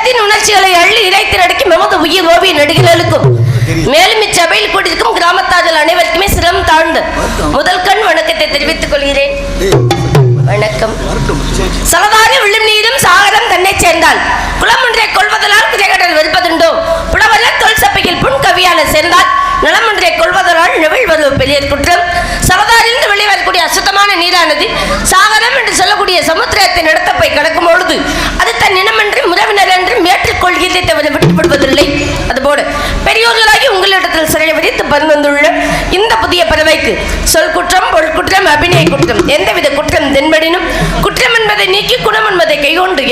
உள்ளத்தின் உணர்ச்சிகளை அள்ளி இறைத்து நடிக்கும் எமது உயிர் ஓவிய நடிகர்களுக்கும் மேலும் இச்சபையில் கூடியிருக்கும் கிராமத்தார்கள் அனைவருக்குமே சிரம் தாழ்ந்து முதல் கண் வணக்கத்தை தெரிவித்துக் கொள்கிறேன். வணக்கம். சலதாரி விழும் நீரும் சாகரம் தன்னை சேர்ந்தால் குளம் ஒன்றை கொள்வதனால் குதிரைகடல் வெறுப்பதுண்டோ புலவரர் தொல் சபையில் புன் கவியாளர் சேர்ந்தால் நலம் ஒன்றை கொள்வதனால் நிழல் வருவது பெரிய குற்றம். சலதாரிலிருந்து வெளிவரக்கூடிய அசுத்தமான நீரானது சாகரம் என்று சொல்லக்கூடிய சமுத்திரத்தை நடத்த போய் கடக்கும் பொழுது அது தன் இனமன்று முறவினர் என்று மேற்றுக்கொள்கிறதை தவிர விட்டுவிடுவதில்லை. அதுபோல பெரியோர்களாகி உங்களிடத்தில் சிறை விதித்து பரிந்துள்ள இந்த புதிய பறவைக்கு சொல் குற்றம் பொருள் குற்றம் அபிநய குற்றம் எந்தவித குற்றம் தென்படினும் குற்றம் என்பதை நீக்கி குணம் என்பதை கைகொண்டு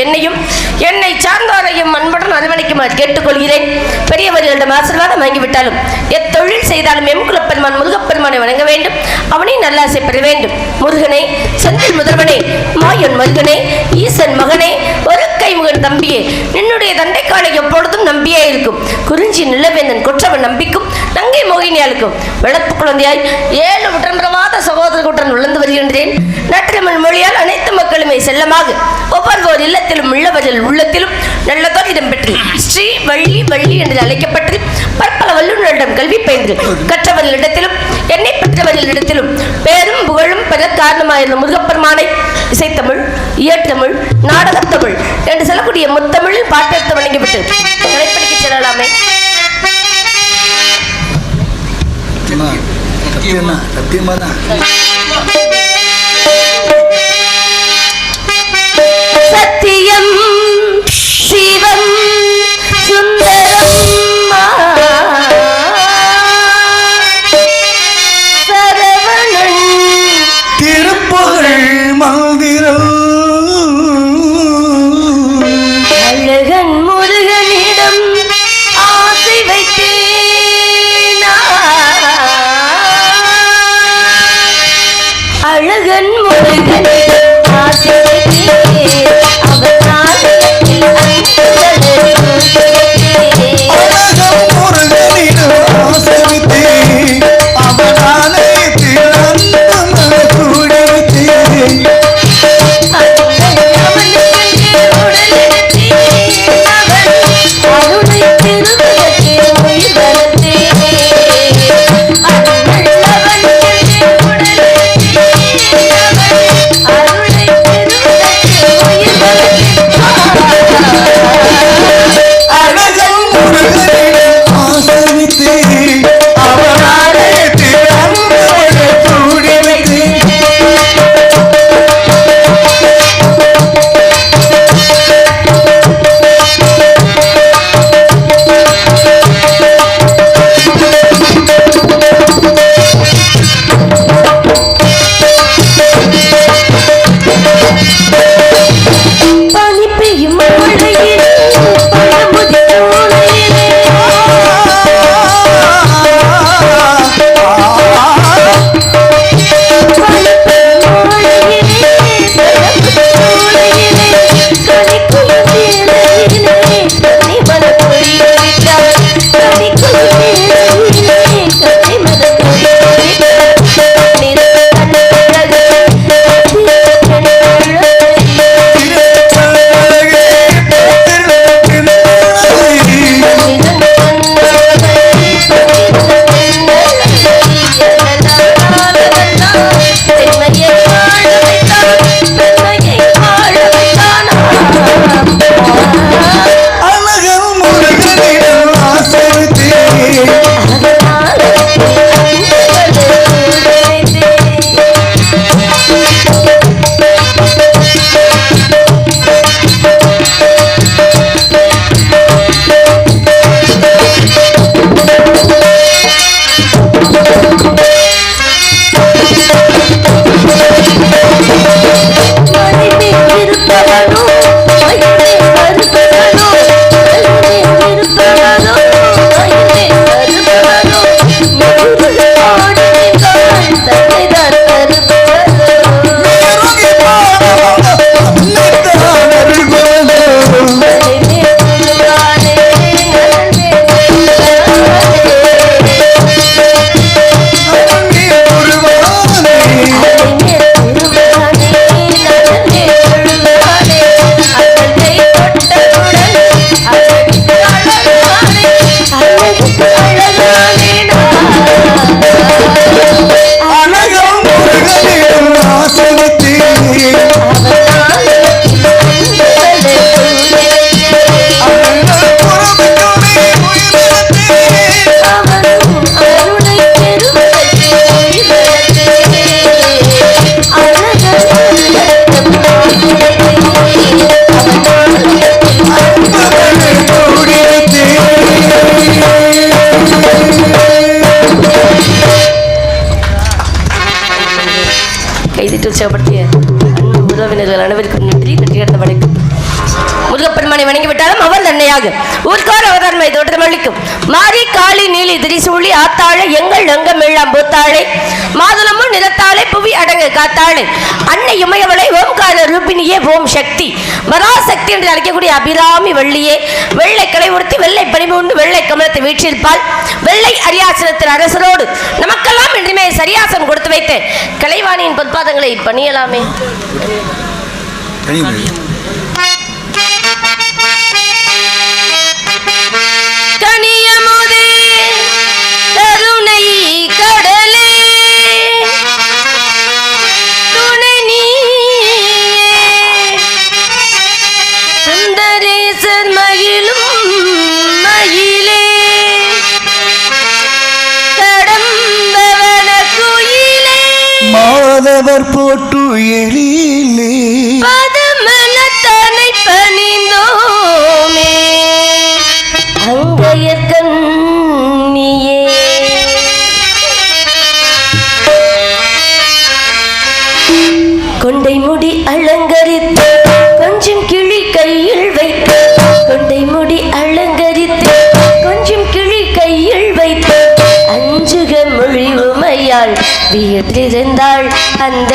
என்னை சார்ந்தோரையும் அன்புடன் அரவணைக்குமாறு கேட்டுக்கொள்கிறேன். பெரியவர்களிடம் ஆசீர்வாதம் வாங்கிவிட்டாலும் எத்தொழில் செய்தாலும் எம்குலப்பெருமான் முருகப்பெருமானை வணங்க வேண்டும். அவனை நல்லாசை பெற வேண்டும். முருகனே, செந்தில் முதல்வனே, மாயன் மருகனே, ஈசன் மகனே, ஒரு கைமுகன் தம்பியே, நின்னுடைய தண்டைக்காலை எப்பொழுதும் நம்பியே இருக்கும். குறிஞ்சி நிலவேந்தன் கொற்றவன் நம்பிக்கும் நங்கை மோகினியாளுக்கும் விளப்பு குழந்தையாய் 7 உடன்பிறவாத சகோதரர்களுடன் நுழைந்து வருகின்றேன். நற்றமிழ் மொழியால் அனைத்து மக்களுமே செல்லமாக ஒவ்வொரு இல்லத்திலும் உள்ளவர்கள் உள்ளத்திலும் நல்லதோர் இடம் பெற்று ஸ்ரீ வள்ளி வள்ளி என்று அழைக்கப்பட்டு பற்பல வல்லுநரிடம் கல்வி பயின்று கற்றவர்களிடத்திலும் என்னை பெற்றவர்களிடத்திலும் பேரும் புகழும் பெற காரணமாயிருந்த முருகப்பெருமானை இசைத்தமிழ், இயற்றமிழ், நாடகத்தமிழ் என்று சொல்லக்கூடிய முத்தமிழில் பாட்டெடுத்து வணங்கிவிட்டு கலைப்படிக்கு செல்லலாமே. சத்தியம் சிவம் சுந்தரம் சரவணன் திருப்புகழ் மந்திரம் அழகன் முருகனிடம் ஆசை வைத்தேன். அழகன் முருகனிடம் ஆசை வைத்தேன். அவன் துணையாக ஊர்கார அவதான்மை தோற்றமளிக்கும் மாரி காளி நீலி திரிசூழி ஆத்தாழை எங்கள் அங்கம் எல்லாம் பூத்தாழை மாதுளமும் நிறத்தாழை புவி அடங்க காத்தாழை அன்னை இமயவளை ஓம்கார ரூபினியே ஓம் சக்தி வராசக்தி என்று அழைக்கக்கூடிய அபிராமி வள்ளியே வெள்ளை கலை உடுத்தி வெள்ளை பணிபூண்டு வெள்ளை கமலத்தை வீற்றிருப்பால் வெள்ளை அரியாசனத்தின் அரசரோடு நமக்கெல்லாம் இன்றுமே சரியாசனம் கொடுத்து வைத்த கலைவாணியின் பொற்பாதங்களை பணியலாமே. கனியமுதே கருணை கடலே துணை நீயே சுந்தரேசர் மகிழும் மகிழே கடம்பவன குயிலே மாதவர் போட்டு எழிலே பதமலத்தனை பணிந்தோமே அங்கையற்கண்ணியே கொண்டை முடி அலங்கரித்து கொஞ்சம் கிளி கையில் வைத்து கொண்டை முடி அலங்கரித்து கொஞ்சம் கிளி கையில் வைத்து அஞ்சுக மொழி உமையாள் வீட்டிருந்தாள் அந்த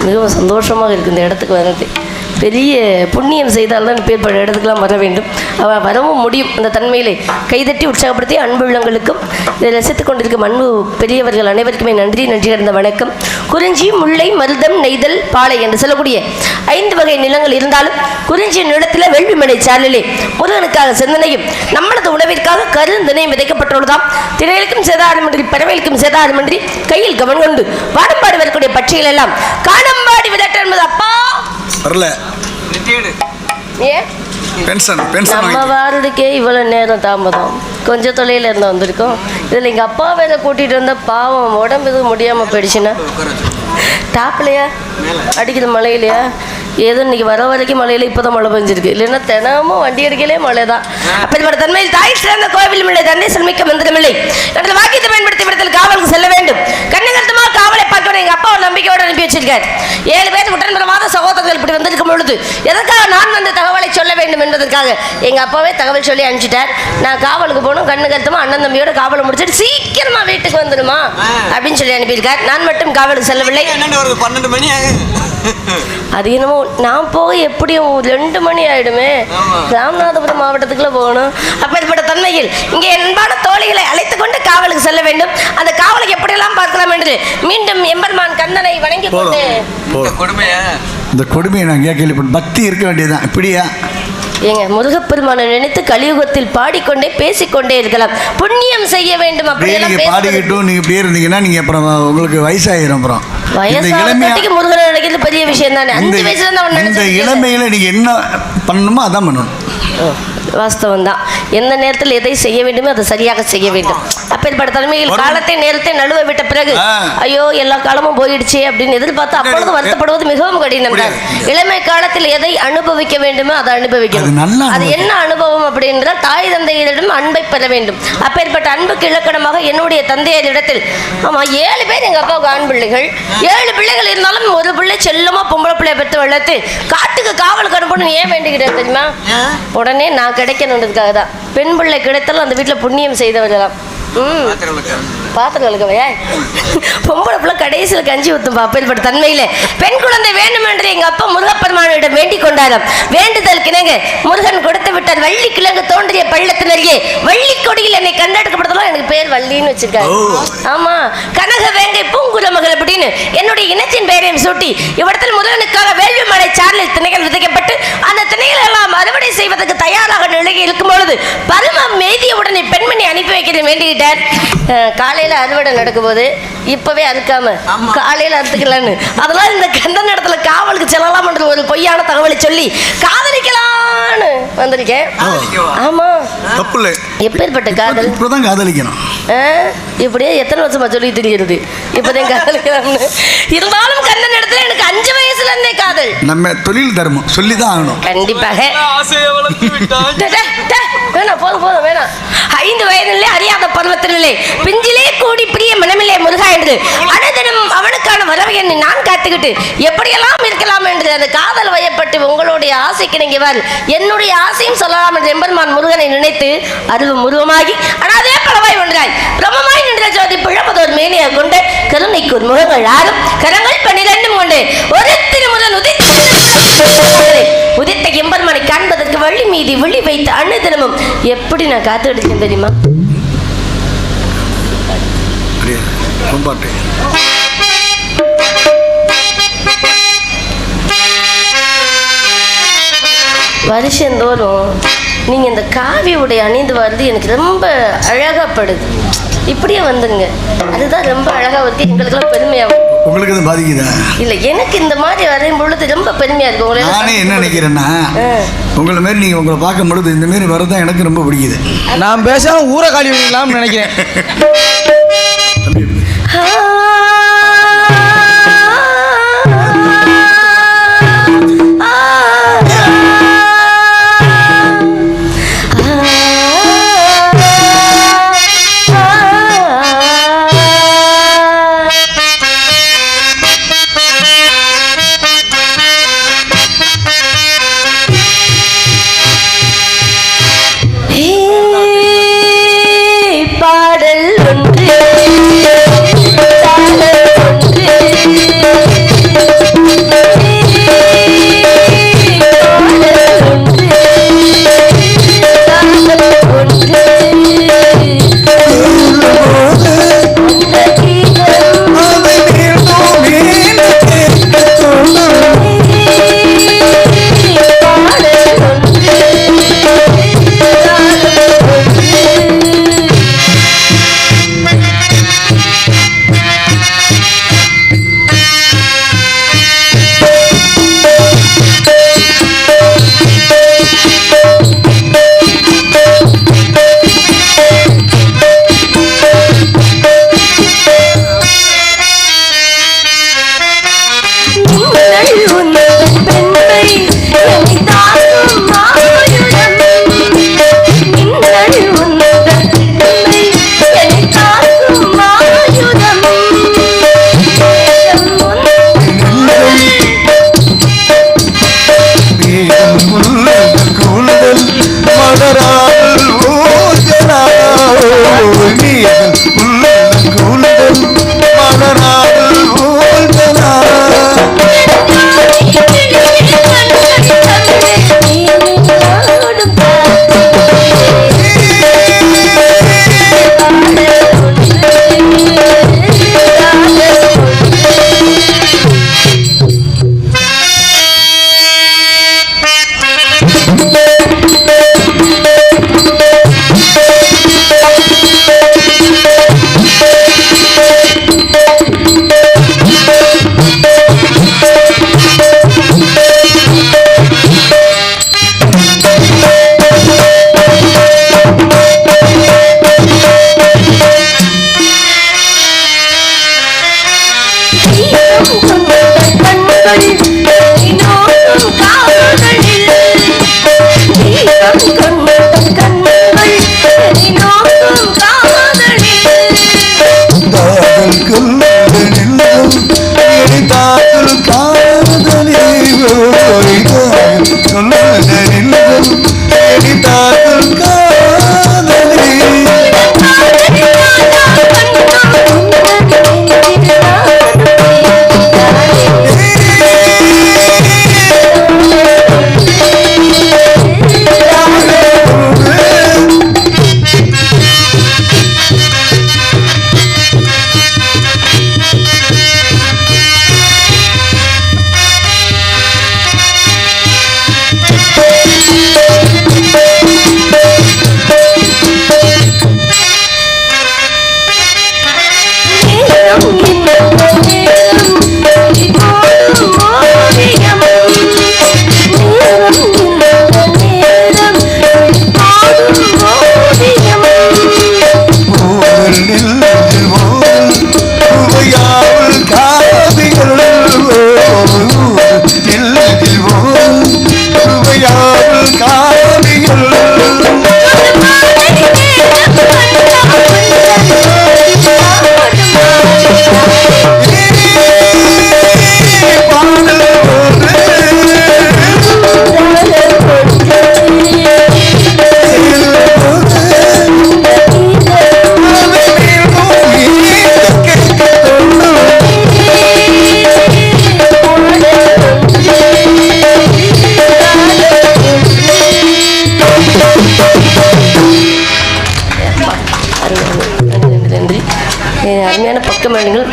மிகவும் சந்தோஷமாக இருக்குது இந்த இடத்துக்கு வர்றது. பெரிய புண்ணியம் செய்தால்தான் பேர்பட இடத்துக்கெல்லாம் வர வேண்டும். அவள் வரவும் முடியும். அந்த தன்மையிலே கைதட்டி உற்சாகப்படுத்தி அன்புள்ளங்களுக்கும் இதை ரசித்துக் கொண்டிருக்கும் அன்பு பெரியவர்கள் அனைவருக்குமே நன்றி கிடந்த வணக்கம். குறிஞ்சி, முல்லை, மருதம், நெய்தல், பாலை என்று சொல்லக்கூடிய 5 வகை நிலங்கள் இருந்தாலும் குறிஞ்சி நிலத்தில் வேள்விமனை சாலிலே முருகனுக்காக சிந்தனையும் நம்மளது உணவிற்காக கருந்தினையும் விதைக்கப்பட்டுள்ளதாம். திரைகளுக்கும் சேதாரமின்றி பறவைகளுக்கும் சேதாரமின்றி கையில் கவனம் கொண்டு வாடம்பாடி வரக்கூடிய பட்சிகள் எல்லாம் காணம்பாடி விதட்ட என்பது அப்பா வரல. நம்ம வாரதுக்கே இவ்வளவு நேரம் தாமதம். கொஞ்சம் தொலைல இருந்து வந்திருக்கோம். இதுல எங்க அப்பா வேலை கூட்டிட்டு வந்த பாவம் உடம்பு எதுவும் முடியாம போயிடுச்சுன்னா டாப்லையா அடிக்கிற மழையிலையா? ஏதோ இன்னைக்கு வர வரைக்கும் மழையில இப்போதான் மழை பெஞ்சிருக்கு, இல்லைன்னா தினமும் வண்டி அடிக்கலே மழை தான். அப்படிப்பட்ட தன்மையில் தாய் சிறந்த கோவிலும் இல்லை, தந்தை செல்மிக்க மந்திரமில்லை. கடந்த வாக்கியத்தை பயன்படுத்தி விடத்தில் காவலுக்கு செல்ல வேண்டும். கண்ணுகருத்தமாக காவலை பார்க்க எங்க அப்பா ஒரு நம்பிக்கையோடு அனுப்பி வச்சிருக்கார். 7 பேர் உடன்பிறவாத சகோதரர்கள் இப்படி வந்திருக்கும் பொழுது எதற்காக நான் வந்து தகவலை சொல்ல வேண்டும் என்பதற்காக எங்க அப்பாவே தகவல் சொல்லி அனுப்பிச்சிட்டார். நான் காவலுக்கு போகணும், கண்ணு கருத்தமா அண்ணன் தம்பியோட காவலை முடிச்சுட்டு சீக்கிரமா வீட்டுக்கு வந்துடுமா அப்படின்னு சொல்லி அனுப்பியிருக்கார். நான் மட்டும் காவலுக்கு செல்லவில்லை. 12 மணி அது என்னமோ நான் போக எப்படியும் 2 மணி ஆயிடுமே. ராமநாதபுரம் மாவட்டத்துக்குள்ள போகணும். அப்படிப்பட்ட தன்மையில் இங்கே அன்பான தோழிகளை அழைத்துக் கொண்டு காவலுக்கு செல்ல வேண்டும். அந்த காவலுக்கு எப்படியெல்லாம் பார்க்கலாம் என்று மீண்டும் எம்பெருமான் கண்ணனை வணங்கி கொண்டு இந்த கொடுமையை நான் கேள்விப்பட்ட பக்தி இருக்க வேண்டியதுதான். இப்படியா ஏங்க, முருகப்பெருமானை நினைத்து கலியுகத்தில் பாடிக்கொண்டே பேசிக்கொண்டே இருக்கலாம். புண்ணியம் செய்ய வேண்டும். நீங்க பாடிக்கிட்டும் நீங்க இப்படியே இருந்தீங்கன்னா நீங்க அப்புறம் உங்களுக்கு வயசாயிரும். அப்புறம் வயசாக முருகனை நினைக்கிறது பெரிய விஷயம் தானே. 5 வயசுல இருந்து இந்த இளமையில நீங்க என்ன பண்ணணுமோ அதான் பண்ணணும். வாஸ்தவம் தான். எந்த நேரத்தில் எதை செய்ய வேண்டுமோ அதை சரியாக செய்ய வேண்டும். அப்பேற்பட்ட தலைமையில் காலத்தை நேரத்தை நழுவ விட்ட பிறகு ஐயோ எல்லா காலமும் போயிடுச்சே அப்படின்னு எதிர்பார்த்து அப்பொழுது வருத்தப்படுவது மிகவும் கடினம் தான். இளமை காலத்தில் எதை அனுபவிக்க வேண்டுமோ அதை அனுபவிக்கணும். அது என்ன அனுபவம் அப்படின்றால் தாய் தந்தையரிடம் அன்பை பெற வேண்டும். அப்பேற்பட்ட அன்புக்கு இலக்கணமாக என்னுடைய தந்தையரிடத்தில் ஆமா 7 பேர் எங்க அப்பாவுக்கு ஆண் பிள்ளைகள். 7 பிள்ளைகள் இருந்தாலும் ஒரு பிள்ளை செல்லமா பொம்பளை பிள்ளைய பெற்று வளர்த்து காட்டுக்கு காவலுக்கு அனுப்பணும் ஏன் வேண்டுகிறேன் தெரியுமா? உடனே நான் கிடைக்கணுன்றதுக்காக தான். பெண் பிள்ளை கிடைத்தாலும் அந்த வீட்டில் புண்ணியம் செய்தவர்களாம். பாத்திரம் கழுக்கவையா? பொம்பளை பிள்ளை கடைசியில் கஞ்சி ஊத்தும். அப்பேற்பட்ட தன்மையில பெண் குழந்தை வேண்டும் என்று எங்க அப்பா முருகப்பெருமானிடம் வேண்டிக் கொண்டாராம். வேண்டுதல் கிணங்க முருகன் கொடுத்து விட்டார். வள்ளி கிழங்கு தோன்றிய பள்ளத்தினரியே வள்ளி கொடியில் என்னை கண்டெடுக்கப்படுதலாம். எனக்கு பேர் வள்ளின்னு வச்சிருக்காரு. ஆமா, கனக வேங்கை பூங்குற மகள் அப்படின்னு என்னுடைய இனத்தின் பெயரையும் சூட்டி இவ்விடத்தில் முருகனுக்காக வேள்வி மலை சாரலில் திணைகள் விதைக்கப்பட்டு அந்த திணைகள் எல்லாம் அறுவடை செய்வதற்கு தயாராக நிலையில் இருக்கும் பொழுது பருமம் மெய்திய உடனே பெண்மணி அனுப்பி வைக்கிறேன் வேண்டிக்கிட்டார். காலையில அறுவடை நடக்கும்போது இப்பவே அறுக்காம காலையில அறுத்துக்கலான்னு அதெல்லாம் இந்த கந்தன் இடத்துல காவலுக்கு செல்லலாம் என்ற ஒரு பொய்யான தகவலை சொல்லி காதலிக்கலான்னு வந்திருக்கேன். ஆமா, எப்பேற்பட்ட காதல்? இப்பதான் காதலிக்கணும். இப்படியே எத்தனை வருஷமா சொல்லி தெரிகிறது இப்பதான் காதலிக்கலாம்னு. இருந்தாலும் கந்தன் இடத்துல எனக்கு 5 வயசுல இருந்தே காதல். நம்ம தொழில் தர்மம் சொல்லிதான் ஆகணும். கண்டிப்பாக போதும் போதும் வேணாம். 5 வயதிலே அறியாத பருவத்திலே பிஞ்சிலே கூடி பிரிய மனமிலே முருகா என்று அனுதினம் அவனுக்கான வரவை என்னை நான் காத்துக்கிட்டு எப்படியெல்லாம் இருக்கலாம் என்று அந்த காதல் வயப்பட்டு உங்களுடைய ஆசைக்கு நீங்க என்னுடைய ஆசையும் சொல்லலாம் என்று எம்பெருமான் முருகனை நினைத்து அருவம் உருவமாகி அனாதே பலவாய் ஒன்றாய் பிரமமாய் நின்ற ஜோதி பிழப்பதோர் மேனியை கொண்டு கருணைக்கு ஒரு முகங்கள் 6 கரங்கள் 12 கொண்டு ஒரு திருமுருகன் உதித்த எம்பெருமானை காண்பதற்கு வள்ளி மீதி விழி வைத்து அனுதினமும் எப்படி நான் காத்து எடுத்தேன் தெரியுமா? வருஷந்தோறும் நீங்க இந்த காவி உடை அணிந்து வருது எனக்கு ரொம்ப அழகாப்படுது. இப்படியே வந்துங்க, அதுதான் ரொம்ப அழகா இருக்கு. எங்களுக்கெல்லாம் பெருமையாகும். உங்களுக்கு அது பாதிக்குதா? இல்ல, எனக்கு இந்த மாதிரி வரையும் பொழுது ரொம்ப பெருமையா இருக்கு. உங்களை நானே என்ன நினைக்கிறேன்னா உங்களை மாதிரி நீங்க உங்களை பார்க்கும் பொழுது இந்த மாதிரி வரதான் எனக்கு ரொம்ப பிடிக்குது. நான் பேசாம ஊரை காலி விடலாம்னு நினைக்கிறேன். பாடல் ஒன்று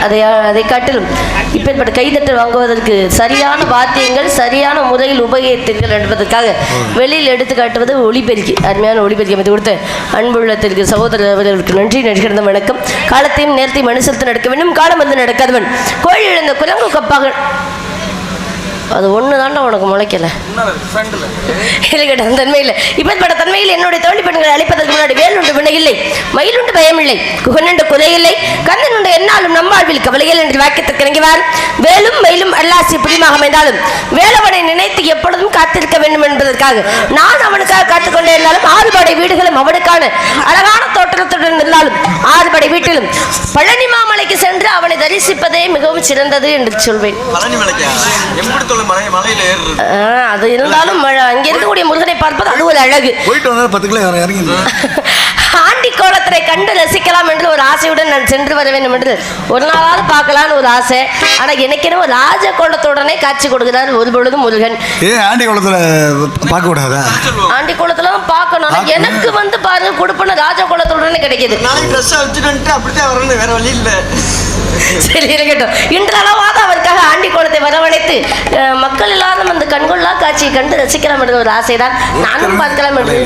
அதை காட்டிலும் இப்பேற்பட்ட கைதட்டல் வாங்குவதற்கு சரியான வாத்தியங்கள் சரியான முறையில் உபயோகித்தீர்கள் என்பதற்காக வெளியில் எடுத்து காட்டுவது ஒளிபெருக்கி, அருமையான ஒளிபெருக்கி அமைத்து கொடுத்த அன்புள்ளத்திற்கு சகோதரர் அவர்களுக்கு நன்றி நடிகிற வணக்கம். காலத்தையும் நேரத்தையும் அனுசரித்து நடக்க வேண்டும், காலம் வந்து நடக்காதவன் கோழி இழந்த குரங்கு கப்பாக. அது ஒன்று தாண்டா உனக்கு முளைக்கல கேட்ட தன்மையில் இப்பேற்பட்ட தன்மையில் என்னுடைய தோழி பெண்களை அழைப்பதற்கு முன்னாடி வேலுண்டு வினையில்லை, மயிலுண்டு பயமில்லை, குகனுண்டு குறையில்லை, கண்ணனுண்டு என்னாலும் நம்மாழ்வில் கவலைகள் என்று வாக்கியத்திற்கு இறங்கிவார். வேலும் மயிலும் அல்லாசி புரிமாக அமைந்தாலும் வேலவனை நினைத்து எப்பொழுதும் காத்திருக்க வேண்டும் என்பதற்காக நான் அவனுக்காக காத்துக்கொண்டே இருந்தாலும் ஆறுபடை வீடுகளும் அவனுக்கான அழகான தோற்றத்துடன் இருந்தாலும் ஆறுபடை வீட்டிலும் பழனி மாமலைக்கு சென்று அவனை தரிசிப்பதே மிகவும் சிறந்தது என்று சொல்வேன். அது இருந்தாலும் அங்கே இருக்கக்கூடிய முருகனை பார்ப்பது அது ஒரு அழகு. போயிட்டு வந்தா 10 கிலோ இறங்கி ஆண்டி கோலத்தை கண்டு ரசிக்கலாம் என்று ஒரு ஆசையுடன் நான் சென்று வர வேண்டும் என்று ஒரு நாளாவது பார்க்கலான்னு ஒரு ஆசை. ஆனா எனக்கு என்ன ராஜ கோலத்துடனே காட்சி கொடுக்கிறார் ஒரு பொழுதும் முருகன். ஆண்டி கோலத்துல பார்க்க கூடாதா? ஆண்டி கோலத்துல பார்க்கணும். எனக்கு வந்து பாருங்க கொடுப்பன ராஜ கோலத்துடனே கிடைக்குது. வேற வழி இல்ல. சரி இருக்கட்டும். இன்றளவாத அவருக்காக ஆண்டி கோலத்தை வரவழைத்து மக்கள் எல்லாரும் அந்த கண்கொள்ளா காட்சியை கண்டு ரசிக்கலாம் என்ற ஒரு ஆசைதான். நானும் பார்க்கலாம் என்று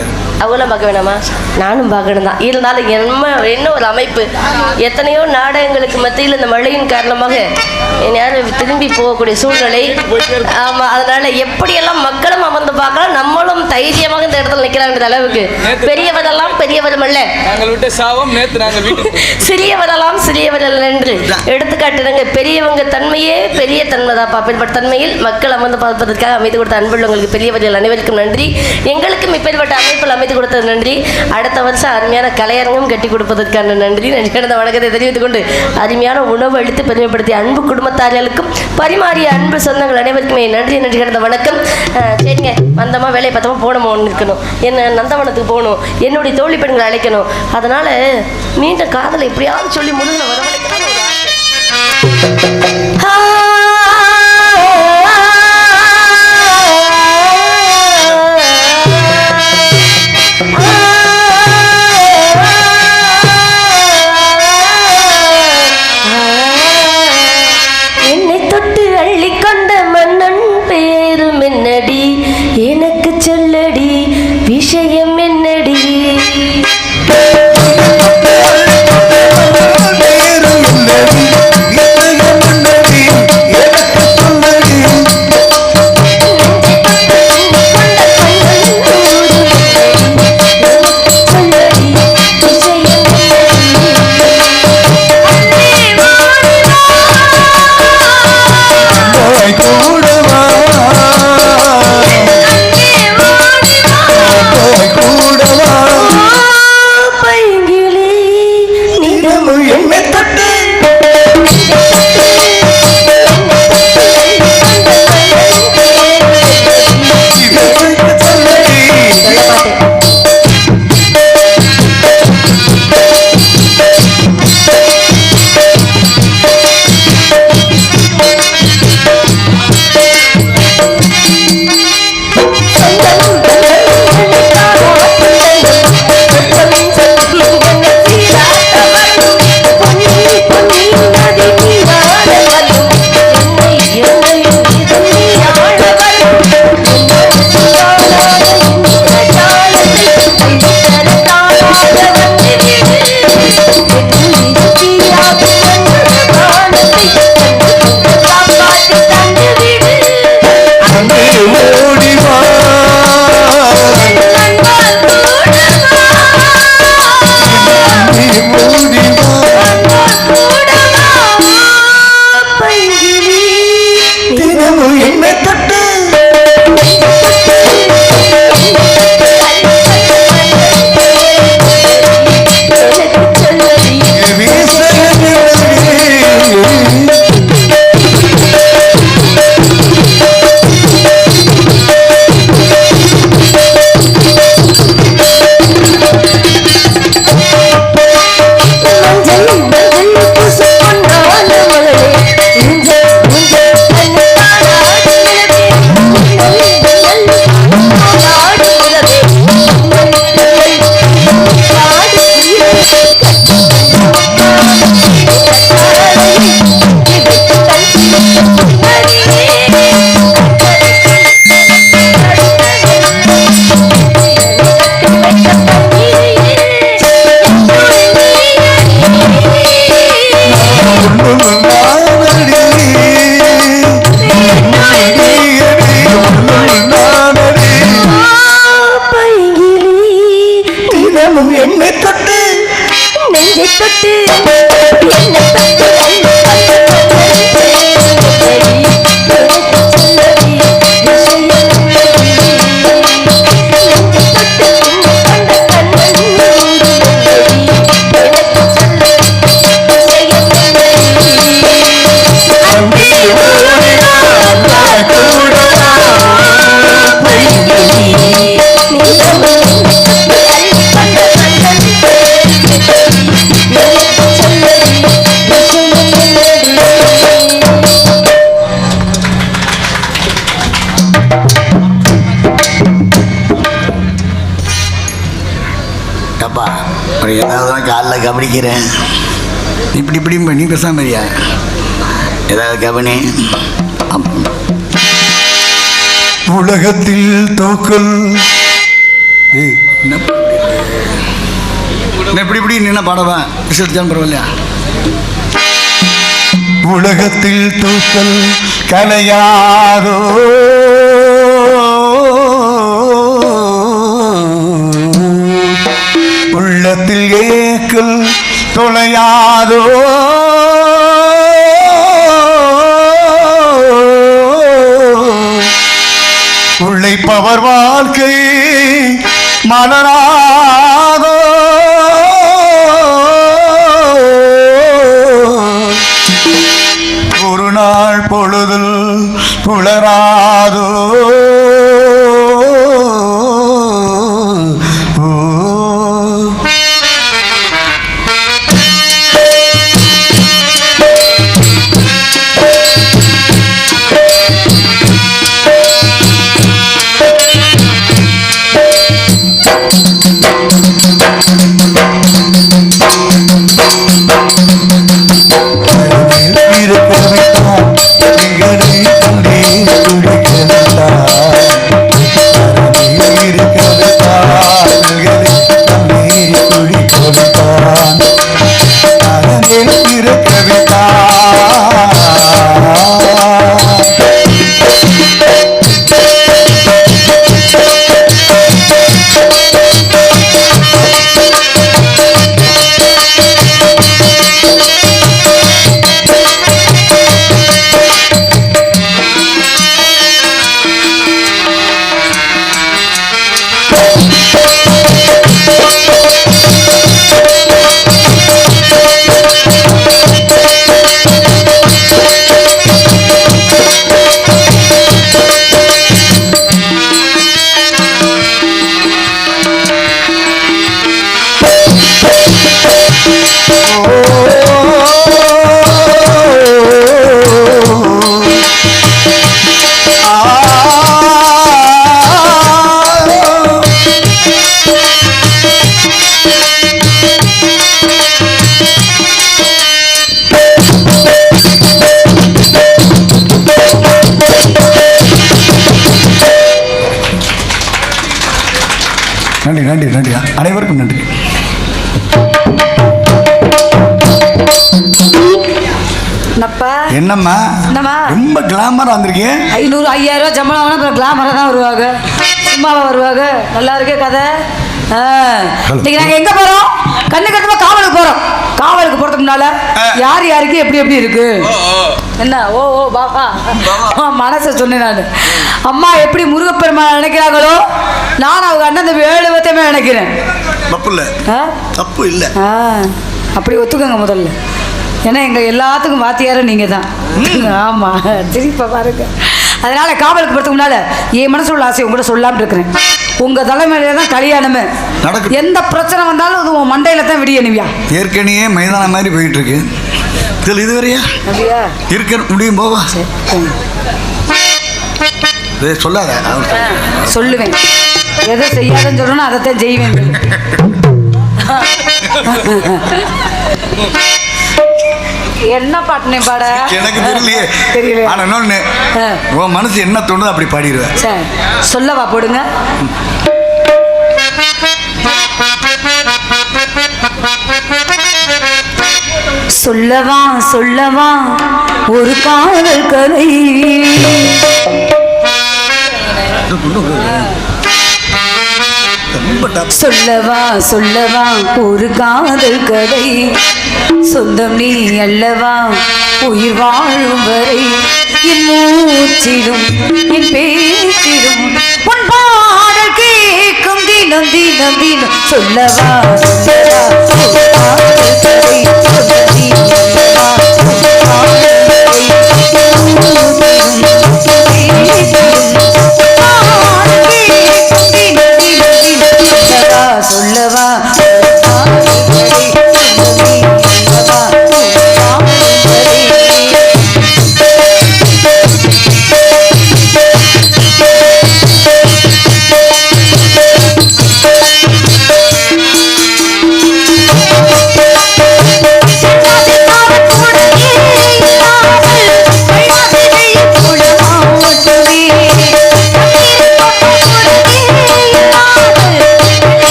அவங்களும் பார்க்க வேணாமா? நானும் பார்க்கணும் தான். இருந்தாலும் என்ன ஒரு அமைப்பு, எத்தனையோ நாடகங்களுக்கு மத்தியில் இந்த மழையின் காரணமாக யாரும் திரும்பி போகக்கூடிய சூழ்நிலை. ஆமாம், அதனால எப்படியெல்லாம் மக்களும் அமர்ந்து பார்க்கலாம், நம்மளும் தைரியமாக இந்த இடத்துல நிற்கிறாங்கிற அளவுக்கு பெரியவரெல்லாம் பெரியவரும் அல்ல, சிறியவரெல்லாம் சிறியவர்கள் என்று எடுத்துக்காட்டுங்க. பெரியவங்க தன்மையே பெரிய தன்மை தான். அப்பேற்பட்ட தன்மையில் மக்கள் அமர்ந்து பார்ப்பதற்காக அமைத்து கொடுத்த அன்புள்ளவங்களுக்கு பெரியவர்கள் அனைவருக்கும் நன்றி. எங்களுக்கும் இப்பேற்பட்ட அமைப்பில் அமைத்து கொடுத்தது நன்றி. அடுத்த வருஷம் அருமையான கலையரங்கம் கட்டி கொடுப்பதற்கான நன்றி கடந்த வணக்கத்தை தெரிவித்துக் கொண்டு அருமையான உணவு அளித்து பெருமைப்படுத்திய அன்பு குடும்பத்தார்களுக்கும் பரிமாறிய அன்பு சொந்தங்கள் அனைவருக்குமே நன்றி கடந்த வணக்கம். சரிங்க, வந்தமா வேலையை பார்த்தமா போனோமோ ஒன்று இருக்கணும், என்ன நந்தவனத்துக்கு போகணும், என்னுடைய தோழி பெண்களை அழைக்கணும். அதனால மீண்டும் காதலை எப்படியாவது சொல்லி முருகனை வரவழைக்கணும் ஒரு ஆசை. என்னை தொட்டு அள்ளி கொண்ட மன்னன் பேரும் என்னடி, எனக்கு சொல்லடி விஷயம் என்னடி. அப்புறம் ஏதாவது தான் காலில் கவனிக்கிறேன். இப்படி நீ பேசாம ஐயா ஏதாவது கவனி. உலகத்தில் தோக்கல் இப்படி நின்ன பாடவா விசேஷம் பரவாயில்லையா? உலகத்தில் தூக்கல் கலையாதோ உள்ளத்தில் ஏக்கல் தொலையாதோ உழைப்பவர் வாழ்க்கை மலராதோ ஒரு நாள் பொழுதில் புலராதோ நன்றி அனைவருக்கும் நன்றி. என்னம்மா ரொம்ப கிளாமரா வந்திருக்கேன். 500 5000 சம்பளம் வாங்கினா அப்புறம் கிளாமரா தான் வருவாங்க, சும்மாவா வருவாங்க? நல்லா இருக்கே கதை. இன்னைக்கு நாங்க எங்க போறோம்? கண்ணு கட்டுமா காவலுக்கு போறோம். காவலுக்கு போறதுக்கு முன்னால யார் யாருக்கு எப்படி எப்படி இருக்கு என்ன ஓ ஓ பாபா மனசை சொன்னேன் நான். அம்மா எப்படி முருகப்பெருமான் நினைக்கிறாங்களோ நான் அவங்க அண்ணன் தம்பி 7 பேத்தையுமே நினைக்கிறேன். தப்பு இல்லை அப்படி ஒத்துக்கோங்க முதல்ல. ஏன்னா எங்கள் எல்லாத்துக்கும் வாத்தியாரும் நீங்கள் தான். ஆமாம் திருப்பி பாருங்க. அதனால் காவலுக்கு போகிறதுக்கு முன்னால் என் மனசு உள்ள ஆசை உங்கள்கிட்ட சொல்லாமல் இருக்கிறேன். உங்கள் தலைமையில தான் கல்யாணமே நடக்கும். எந்த பிரச்சனை வந்தாலும் அது உன் மண்டையில் தான் விடியணுவியா. ஏற்கனவே மைதானம் மாதிரி போயிட்டு இருக்கு. இதில் இது வரையா அப்படியா இருக்க முடியும் போவா சொல்லாத. சொல்லுவேன், எதை செய்யாதுன்னு சொல்லணும் அதைத்தான் செய்வேன். என்ன பாட்டுனே பாட எனக்கு தெரியலையே. தெரியல. ஆனா இன்னொன்னு உன் மனசு என்ன தோணுது அப்படி பாடிடுவேன். சரி சொல்லவா போடுங்க. சொல்லவா சொல்லவா ஒரு காதல் கதை, சொல்லவா சொல்லவா ஒரு காதல் கதை, சொந்தம் நீ அல்லவா உயிர் வாழும் வரை, என் மூச்சிடும் என் பேச்சிடும் உன் பாடல் கேட்கும் தினம் தினம் தினம், சொல்லவா சொல்லவா ஒரு காதல் கதை, சொந்தம் நீ அல்லவா உயிர் வாழும் வரை, என் மூச்சிடும் என் பேச்சிடும் பாடல் கேட்கும் தினம் தினம் தினம், சொல்லவா சொல்லவா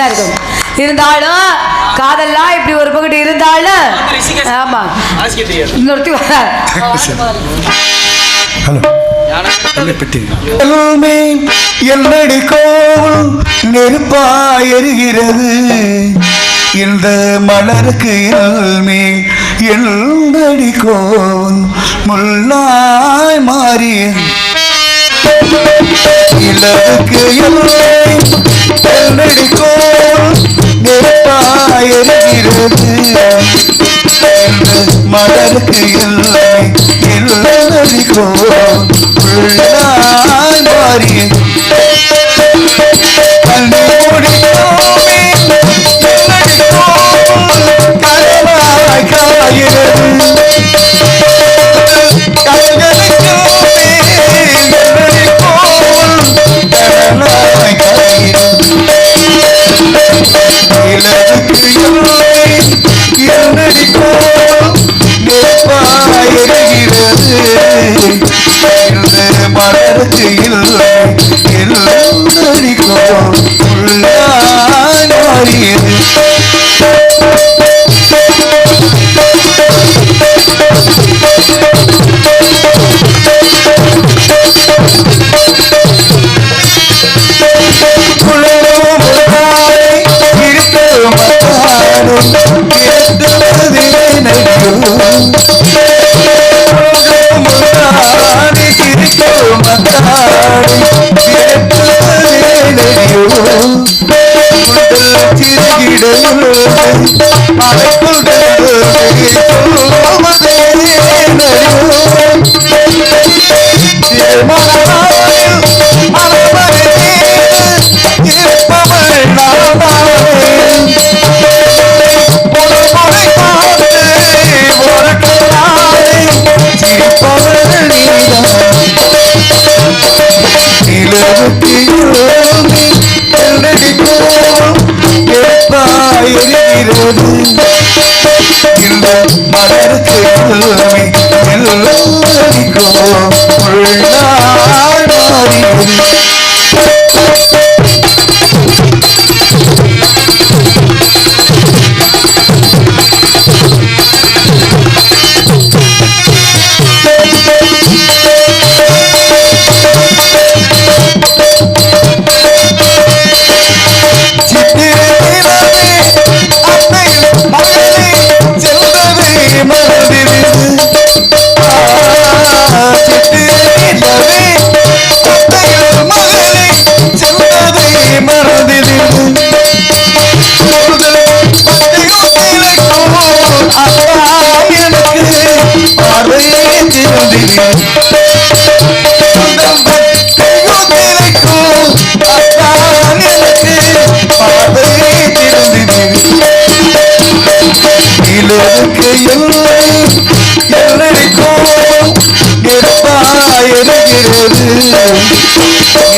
அப்படிதான் இருக்கும். இருந்தாலும் காதெல்லாம் இப்படி ஒரு பக்கத்து இருந்தாலும் ஆமா இன்னொருத்தி என்னடி கோவில் நெருப்பாயிருகிறது இந்த மலருக்கு மேல் என்னடி கோவில் முள்ளாய் மாறியது இலக்கு என்னடி கோவில் நெருப்பாயிருகிறது மலருக்கு என்னடி கோவில் முள்ளாய் மாறியது மலருக்கு இல்லை எல்லடிக்கோ மாறியது இந்த மலருக்கு எல்லடிக்கோ உள்ளாய் மாறியது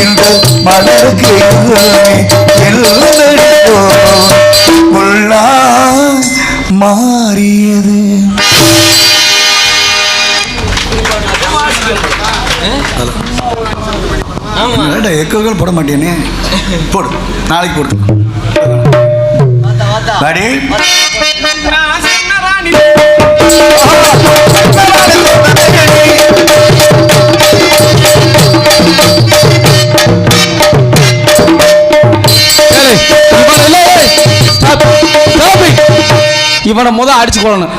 இந்த மலருக்கு எல்லடிக்கோ உள்ளாய் மாறியது. எக்கோகள் போட மாட்டேனே, போடு நாளைக்கு போடு. இவனை அடிச்சு கொள்ளணும்.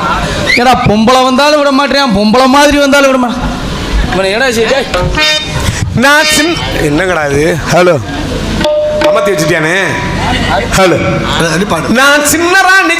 ஏன்னா பொம்பளை வந்தாலும் விட மாட்டேன், பொம்பளை மாதிரி வந்தாலும் விட மாட்டேன். இவனை என்ன செய்ய நான் என்ன கிடையாது. ஹலோ அமர்த்தி வச்சுட்டியானே. ஹலோ நான் சின்ன ராணி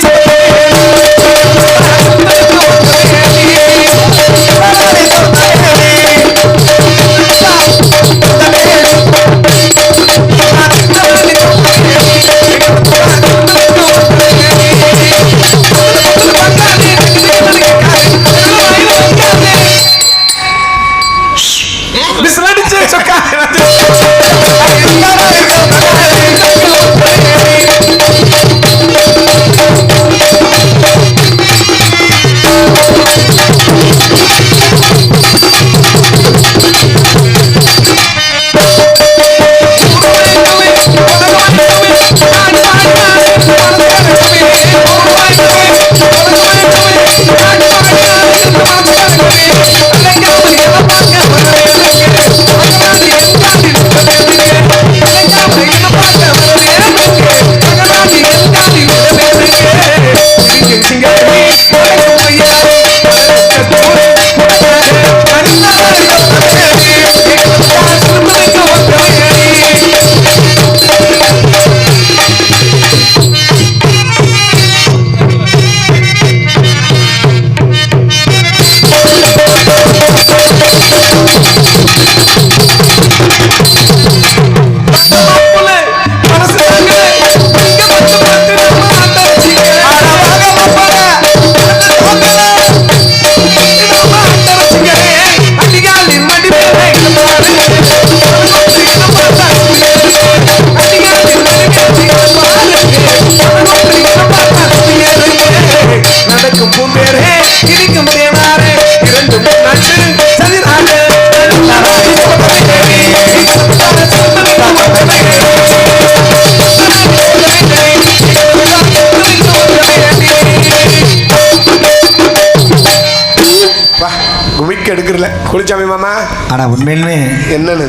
குளிச்சாமி மாமா. ஆனால் உண்மையிலுமே என்னன்னு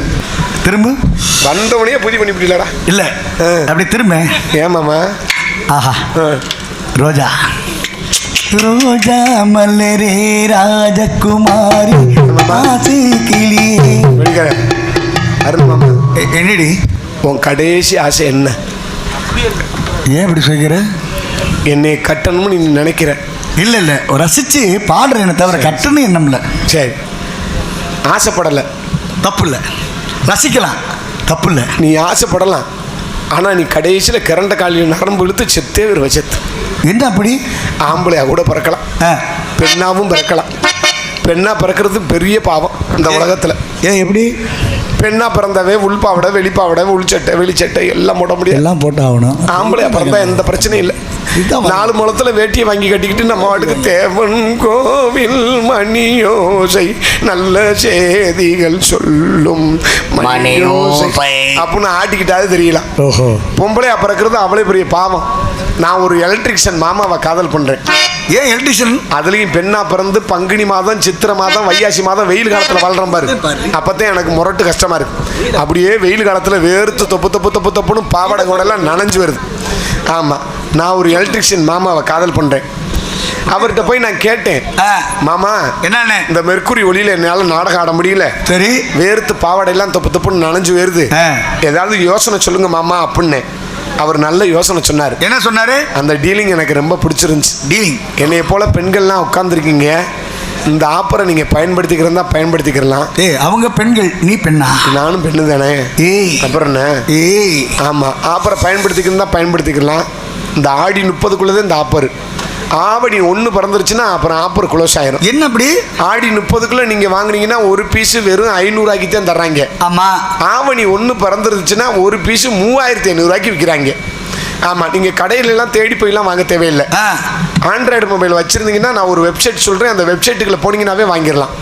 திரும்ப வந்தவனையே பூஜை பண்ணி விட்டீங்களாடா? இல்லை அப்படி திரும்ப. ஏன் மாமா? ஆஹா ரோஜா ரோஜா மல்லரே ராஜகுமாரி ஆசை கிளியே. அருண் மாமா, என்னடி உன் கடைசி ஆசை என்ன? ஏன் இப்படி சொல்கிற? என்னை கட்டணும்னு நீ நினைக்கிற? இல்லை இல்லை, ரசித்து பாடுறேன்னு தவிர கட்டணும் எண்ணம்ல. சரி, ஆசைப்படலை, தப்பு இல்லை, ரசிக்கலாம், தப்பு இல்லை. நீ ஆசைப்படலாம். ஆனால் நீ கடைசியில் கிறண்ட காலில் நரம்பு இழுத்து செத்தே ஒரு வச்சத்து. என்ன அப்படி? ஆம்பளையா கூட பிறக்கலாம், பெண்ணாவும் பிறக்கலாம். பெண்ணா பிறக்கிறது பெரிய பாவம் இந்த உலகத்தில். ஏன் எப்படி? பெண்ணா பிறந்தாவே உள்பாவடை வெளிப்பாவடை உள்சட்டை வெளிச்சட்டை எல்லாம் போட முடியும், எல்லாம் போட்டு ஆகணும். ஆம்பளையா பிறந்தா எந்த பிரச்சனையும் இல்லை. 4 முழத்துல வேட்டியை வாங்கி கட்டிக்கிட்டு நம்ம வாட்டுக்கு தேவன் கோவில் மணியோசை நல்ல செய்திகள் சொல்லும் மணியோசை அப்படின்னு ஆட்டிக்கிட்டாது தெரியலாம். பொம்பளையா பிறக்கிறது அவ்வளோ பெரிய பாவம். நான் ஒரு எலக்ட்ரிஷியன் மாமாவை காதல் பண்றேன். ஏன் எலக்ட்ரிஷியன்? அதுலயும் பெண்ணா பிறந்து பங்குனி மாதம் சித்திரை மாதம் வையாசி மாதம் வெயில் காலத்துல வாழ்றேன் பாரு. அப்பதான் எனக்கு முரட்டு கஷ்டமா இருக்கு. அப்படியே வெயில் காலத்துல வேர்த்து தொப்பு தொப்பு தொப்பு தொப்புன்னு பாவாடை கூட எல்லாம் நனைஞ்சு வருது. ஆமா, நான் ஒரு எலக்ட்ரிஷியன் மாமாவை காதல் பண்றேன். அவர்கிட்ட போய் நான் கேட்டேன், மாமா என்ன இந்த மெர்க்குரி ஒளியில என்னால நாடகம் ஆட முடியல, சரி வேர்த்து பாவாடை எல்லாம் தொப்பு தொப்புன்னு நனைஞ்சு வருது, ஏதாவது யோசனை சொல்லுங்க மாமா அப்படின்னு. அவர் நல்ல யோசனை சொன்னார். என்ன சொன்னாரு? அந்த டீலிங் எனக்கு ரொம்ப பிடிச்சிருந்துச்சு. டீலிங், என்னைய போல பெண்கள்லாம் உட்காந்துருக்கீங்க, இந்த ஆப்பரை நீங்க பயன்படுத்திக்கிறதா பயன்படுத்திக்கலாம். அவங்க பெண்கள், நீ பெண்ணா? நானும் பெண்ணு தானே. அப்புறம் என்ன? ஆமா, ஆப்பரை பயன்படுத்திக்கிறதா பயன்படுத்திக்கலாம். இந்த ஆடி 30க்குள்ளதே இந்த ஆப்பர். ஆவணி 1 பிறந்துருச்சுன்னா அப்புறம் ஆப்பர் க்ளோஸ் ஆயிரும். என்ன அப்படி? ஆடி 30க்குள்ள நீங்க வாங்குனீங்கன்னா ஒரு பீஸ் வெறும் 500 ரூபாய்க்கு தான் தர்றாங்க. ஆமா, ஆவணி 1 பிறந்துருச்சுன்னா ஒரு பீஸ் 3500 ரூபாய்க்கு விற்கிறாங்க. ஆமா, நீங்க கடையில எல்லாம் தேடி போயெல்லாம் வாங்க தேவையில்லை. ஆண்ட்ராய்டு மொபைல் வச்சிருந்தீங்கன்னா நான் ஒரு வெப்சைட் சொல்றேன், அந்த வெப்சைட்டுக்குள்ள போனீங்கன்னாவே வாங்கிடலாம்.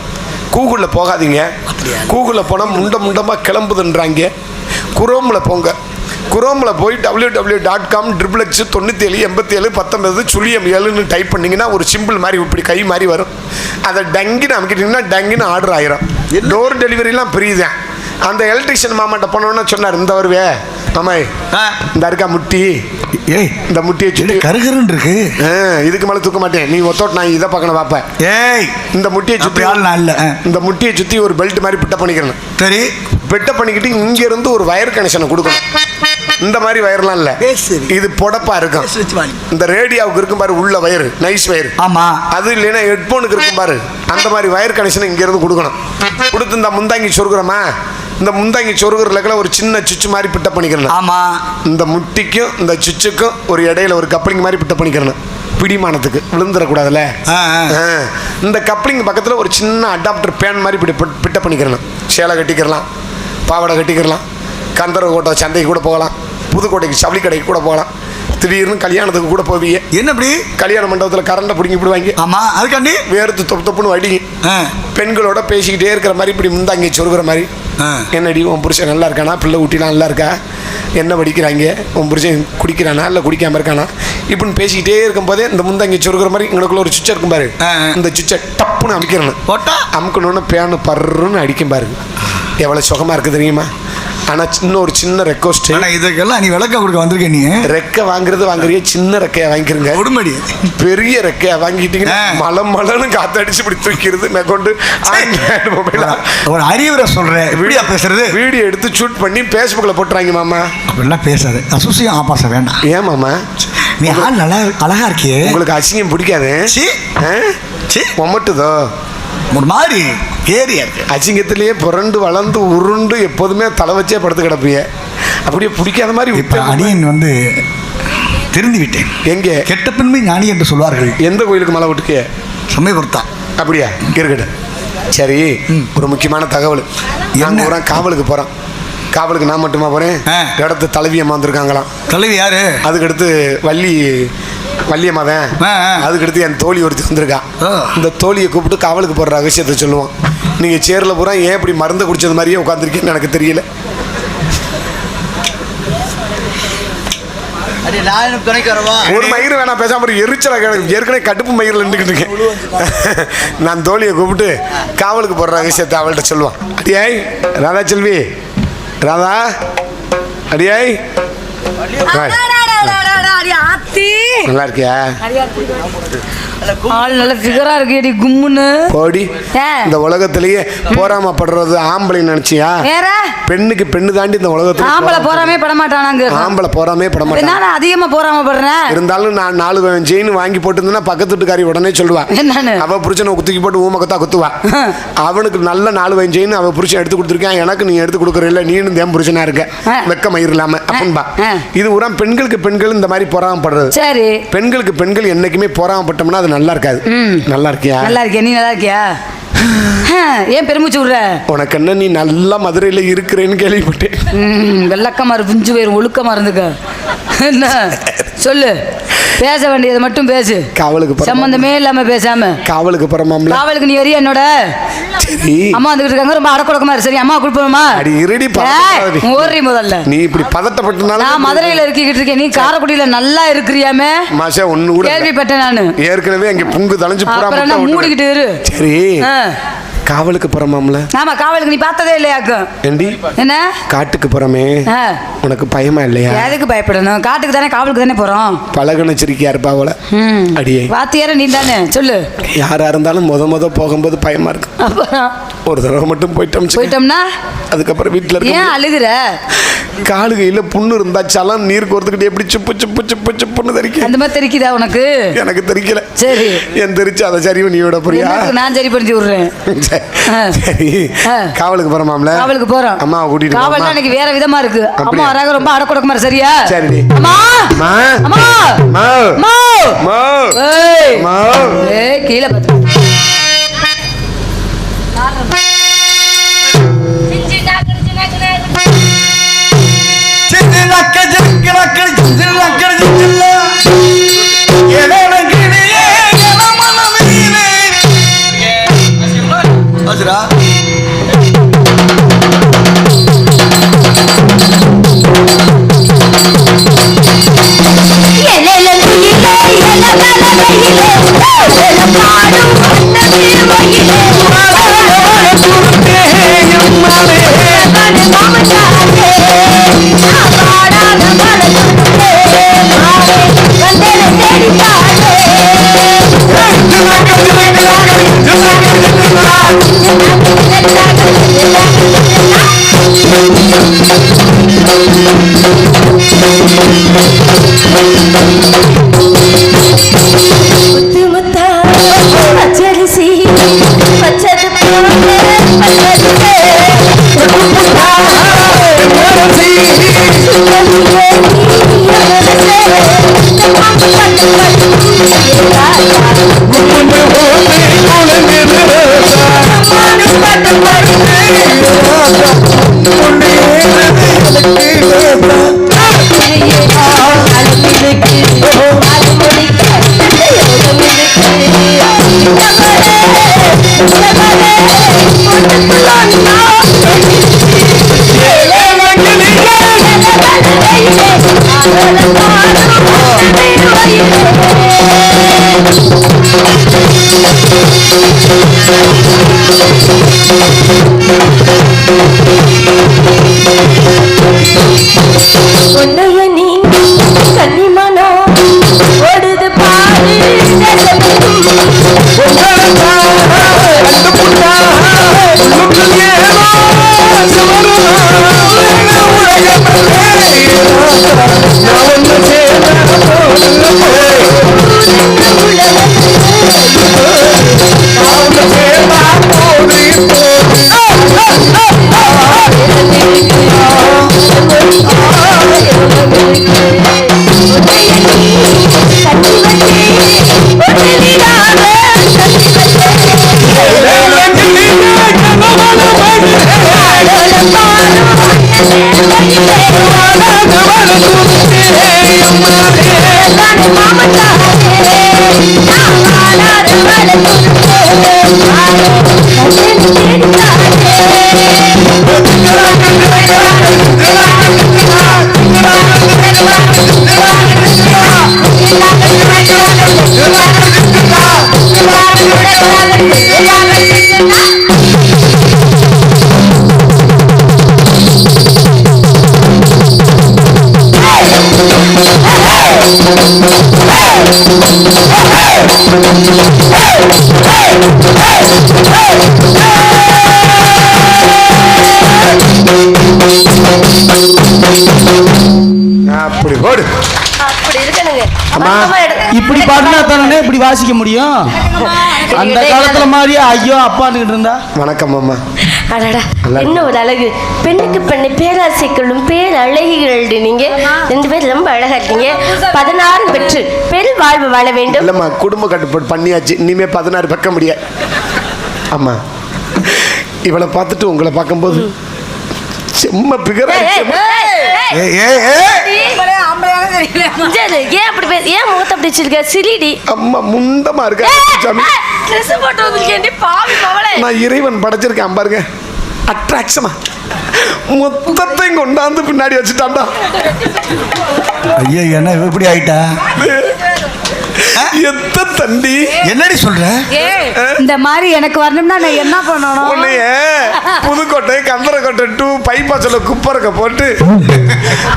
கூகுளில் போகாதீங்க. கூகுளில் போனால் முண்டமாக கிளம்புதுன்றாங்க. குரோமில் போங்க. குரோமில் போய் www.com/978719 டைப் பண்ணிங்கன்னா ஒரு சிம்பிள் மாதிரி இப்படி கை மாதிரி வரும். அதை டங்கின்னு அமைக்கிட்டிங்கன்னா டங்கின்னு ஆர்டர் ஆயிரும். டோர் டெலிவரிலாம் ஃப்ரீதான். அந்த எலக்ட்ரிஷியன் மாமாட்ட போனோன்னா சொன்னார், இந்த வருவே மாமாய் இந்த இருக்கா முட்டி, இந்த முட்டியை சுற்றி கருகருன்னு இருக்கு, இதுக்கு மேலே தூக்க மாட்டேன், நீ ஒத்தோட்டு நான் இதை பார்க்கணும் பார்ப்பேன். இந்த முட்டியை சுற்றி இந்த முட்டியை சுற்றி ஒரு பெல்ட் மாதிரி பிட்ட பண்ணிக்கிறேன். சரி, பிட்ட பண்ணிக்கிட்டு இங்கேருந்து ஒரு வயர் கனெக்ஷனை கொடுக்கணும். இந்த மாதிரி வயர்லாம் இல்லை, இது பொடப்பா இருக்கும். இந்த ரேடியோவுக்கு இருக்கும் பாரு உள்ள வயர், நைஸ் வயர். ஆமா, அது இல்லைன்னா ஹெட்போனுக்கு இருக்கும் பாரு, அந்த மாதிரி வயர் கனெக்ஷன் இங்கேருந்து கொடுக்கணும். கொடுத்து இந்த முந்தாங்கி சொருகிறோமா, இந்த முந்தாங்கி சொருகிறதுல ஒரு சின்ன சுவிட்ச் மாதிரி பிட்ட பண்ணிக்கிறேன். ஆமா, இந்த முட்டிக்கும் இந்த சுவிட்சுக்கும் ஒரு இடையில ஒரு கப்ளிங் மாதிரி பிட்ட பண்ணிக்கிறேன். பிடிமானத்துக்கு விழுந்துடக்கூடாதுல்ல. இந்த கப்ளிங் பக்கத்தில் ஒரு சின்ன அடாப்டர் பேன் மாதிரி பிட்ட பண்ணிக்கிறேன். சேலை கட்டிக்கிறலாம், பாவாடை கட்டிக்கிறலாம், கந்தரகோட்டை சந்தைக்கு கூட போகலாம், புதுக்கோட்டைக்கு சவுளி கடைக்கு கூட போகலாம். திடீர்னு கல்யாணத்துக்கு கூட போவீங்க. என்ன அப்படி? கல்யாண மண்டபத்தில் கரண்டை பிடிங்கி விடுவாங்க. ஆமா, அதுக்காண்டி வேர்த்து தொப்பு தொப்புன்னு வடிங்க. பெண்களோட பேசிக்கிட்டே இருக்கிற மாதிரி இப்படி முந்தாங்கி சொருகிற மாதிரி, என்னடி உன் புருஷன் நல்லா இருக்கானா, பிள்ளை ஊட்டிலாம் நல்லா இருக்கா, என்ன படிக்கிறாங்க, உன் புருஷன் குடிக்கிறானா இல்லை குடிக்காமல் இருக்கானா, இப்படின்னு பேசிக்கிட்டே இருக்கும் போதே இந்த முந்தாங்கி சொருகிற மாதிரி எங்களுக்குள்ள ஒரு சுவிட்ச் இருக்கும் பாரு, இந்த சுவிட்சை டப்புன்னு அமைக்கிறேன். அமுக்கணுன்னு பேனு பர்றன்னு அடிக்கும் பாரு, எவ்வளோ சுகமாக இருக்குது தெரியுமா? ஆனால் இன்னொரு சின்ன ரெக்வஸ்ட், இதுக்கெல்லாம் நீ விளக்க கொடுக்க வந்திருக்க. நீ ரெக்கை வாங்குறிய சின்ன ரெக்கையை வாங்கிக்கிறங்க. உடுமடி பெரிய ரெக்கையை வாங்கிட்டீங்கன்னா மலன்னு காத்தடிச்சு இப்படி தூக்கிறது. நான் கொண்டு ஆண்ட்ராய்டு மொபைல் ஒரு அறிவுரை சொல்றேன், வீடியோ பேசுறது, வீடியோ எடுத்து ஷூட் பண்ணி ஃபேஸ்புக்கில் போட்டுறாங்க. மாமா அப்படிலாம் பேசாது, அசூசியம் ஆபாச வேண்டாம். ஏன் மாமா? நீ ஆள் நல்லா அழகா இருக்கியே, உங்களுக்கு அசிங்கம் பிடிக்காது? மொமட்டுதோ ஒரு மாதிரி ஏரியா இருக்கு. அசிங்கத்திலேயே புரண்டு வளர்ந்து உருண்டு எப்போதுமே தலை வச்சே படுத்து கிடப்பிய, அப்படியே பிடிக்காத மாதிரி. இப்போ அடியன் வந்து திருந்தி விட்டேன். எங்கே? கெட்ட பெண்மை ஞானி என்று சொல்வார்கள். எந்த கோயிலுக்கு மலை விட்டுக்க? சமயபுரத்தான். அப்படியா? இருக்கட்டும். சரி, ஒரு முக்கியமான தகவல். என்ன? காவலுக்கு போகிறோம். காவலுக்கு நான் மட்டுமா போகிறேன், இடத்து தலைவியம்மா வந்திருக்காங்களாம். தலைவி யாரு? அதுக்கடுத்து வள்ளியம்மாவன், அதுக்கடுத்து என் தோழி ஒருத்தி வந்திருக்கா. இந்த தோழியை கூப்பிட்டு காவலுக்கு போடுற ரகசியத்தை சொல்லுவோம். நீங்கள் சேரில் பூரா ஏன் இப்படி மருந்து குடிச்சது மாதிரியே உட்காந்துருக்கீங்கன்னு எனக்கு தெரியல. ஒரு மயிறு வேணா பேசாம ஒரு எரிச்சல ஏற்கனவே கடுப்பு மயிரில் நின்றுக்கிட்டு இருக்கேன். நான் தோழியை கூப்பிட்டு காவலுக்கு போடுற விஷயத்தை அவள்கிட்ட சொல்லுவான். அடியாய் ராதா செல்வி, ராதா அடியாய் நல்லா இருக்கியா? ஆள் நல்ல ஃபிகரா இருக்கு கும்முன்னு கோடி. இந்த உலகத்திலேயே போராமப்படுறது ஆம்பளை நினைச்சியா? வேற பெண்ணுக்கு பெண்ணு தாண்டி இந்த உலகத்துல ஆம்பளை போறாமே படமாட்டானாங்க. ஆம்பளை போறாமே படமாட்டான். நான் அதிகமா போறாம படுறேன். இருந்தாலும் நான் 4 செயின் வாங்கி போட்டுருந்தேன்னா பக்கத்து வீட்டுக்காரி உடனே சொல்லுவா, அவ புருஷனை குத்துக்கி போட்டு ஊமக்கத்தா குத்துவா. அவனுக்கு நல்ல 4 செயின் அவ புருஷன் எடுத்து கொடுத்துருக்கான், எனக்கு நீ எடுத்து கொடுக்குற இல்ல, நீனும் தேம் புருஷனா இருக்க வெக்க மயிர் இல்லாம அப்படின்பா. இது ஒரு பெண்களுக்கு பெண்கள் இந்த மாதிரி போராமப்படுறது. சரி, பெண்களுக்கு பெண்கள் என்னைக்குமே போராமப்பட்டோம்னா அது நல்லா இருக்காது. நல்லா இருக்கியா? நல்லா இருக்கேன். நீ நல்லா இருக்கியா? ஏன் பெருமூச்சு விடுற? உனக்கு என்ன, நீ நல்லா மதுரையில இருக்கிறேன்னு கேள்விப்பட்டேன். வெள்ளக்கமா புஞ்சு வயிறு ஒழுக்கமா இருந்துக்க. என்ன சொல்லு, பேச வேண்டியது மட்டும் பேசு. காவலுக்கு சம்பந்தமே இல்லாம பேசாம காவலுக்கு போறோமாம்ல. காவலுக்கு நீ வரியா என்னோட? சரி, அம்மா வந்துகிட்டு இருக்காங்க, ரொம்ப அடக்குடக்கமா இருக்கு. சரி, அம்மா கொடுப்போமா? அடி இருடி ஓரி முதல்ல. நீ இப்படி பதட்டப்பட்டனால நான் மதுரையில இருக்கிட்டு இருக்கேன், நீ காரைக்குடியில நல்லா இருக்கிறியாமே மாஷா. ஒண்ணு கூட கேள்விப்பட்டேன் நானு. ஏற்கனவே அங்க புங்கு தளைஞ்சு போறாம மூடிக்கிட்டு இரு. சரி, காவலுக்கு போறோமாம்ல. ஆமா, காவலுக்கு நீ பார்த்ததே இல்லையாக்கும். ஏண்டி என்ன காட்டுக்கு போறோமே, உனக்கு பயமா இல்லையா? எதுக்கு பயப்படணும்? காட்டுக்கு தானே, காவலுக்கு தானே போறோம். பழகணிச்சிருக்கியா இருப்பா அவளை. அடியே வாத்தியார நீ தானே சொல்லு. யாரா இருந்தாலும் முத போகும்போது பயமா இருக்கு. அப்புறம் ஒரு தடவை மட்டும் போயிட்டோம்னா அதுக்கப்புறம் வீட்டுல இருக்கு. ஏன் அழுகுற? காலு கையில புண்ணு இருந்தா சலம் நீர் கோர்த்துக்கிட்டு எப்படி சுப்பு சுப்பு சுப்பு சுப்புன்னு தெரிக்க. அந்த மாதிரி தெரிக்குதா உனக்கு? எனக்கு தெரிக்கல. சரி, என் தெரிச்சு அதை சரி பண்ணி விட போறியா? நான் சரி பண்ணி விடுறேன். சரி, காவலுக்கு போறோமாம்ல. காவலுக்கு போறோம். அம்மா கூட்டிட்டு காவல் இன்னைக்கு வேற விதமா இருக்கு. அம்மா வராங்க, ரொம்ப அடக்குடக்கமா இருக்கு. சரியா? சரி. அம்மா அம்மா அம்மா அம்மா அம்மா ஏய் அம்மா ஏய் கீழ பாத்து. Come on. அப்படி போடு. அப்படி இருக்கணுங்க. அம்மா. பக்கமா எடுத்து- இப்படி பாடினா தானே இப்படி வாசிக்க முடியும். அந்த காலத்துல மாதிரியே ஐயோ அப்பான்னுகிட்டு இருந்தா. வணக்கம் அம்மா. அடடா, என்ன ஒரு அழகு. பெண்ணுக்கு பெண்ணு பேராசைகளும் பேரழகிகள். நீங்க 2 பேர் ரொம்ப அழகா இருக்கீங்க. 16 பெற்று பெரு வாழ்வு வாழ வேண்டும். இல்லம்மா, குடும்ப கட்டுப்பாடு பண்ணியாச்சு. இனிமே 16 பக்க முடியாது. அம்மா, இவளை பார்த்துட்டு உங்களை பார்க்கும்போது செம்ம பிகர. ஏன் அப்படி ஏன் முகத்தை அப்படி வச்சிருக்க? சிரிடி. அம்மா முண்டமா இருக்கா சாமி. ட்ரெஸ் போட்டு வந்திருக்கேன்டி பாவி மவளே. நான் இறைவன் படைச்சிருக்கேன் பாருங்க. அட்ராக்ஷனா மொத்தத்தையும் கொண்டாந்து பின்னாடி வச்சுட்டான்டா. ஐயா என்ன இப்படி ஆயிட்டா? எத்த தண்டி என்னடி சொல்ற? இந்த மாதிரி எனக்கு வரணும்னா நான் என்ன பண்ணணும்? உன்னைய புதுக்கோட்டை கந்தரக்கோட்டை டூ பைப்பாச்சல குப்பரக்க போட்டு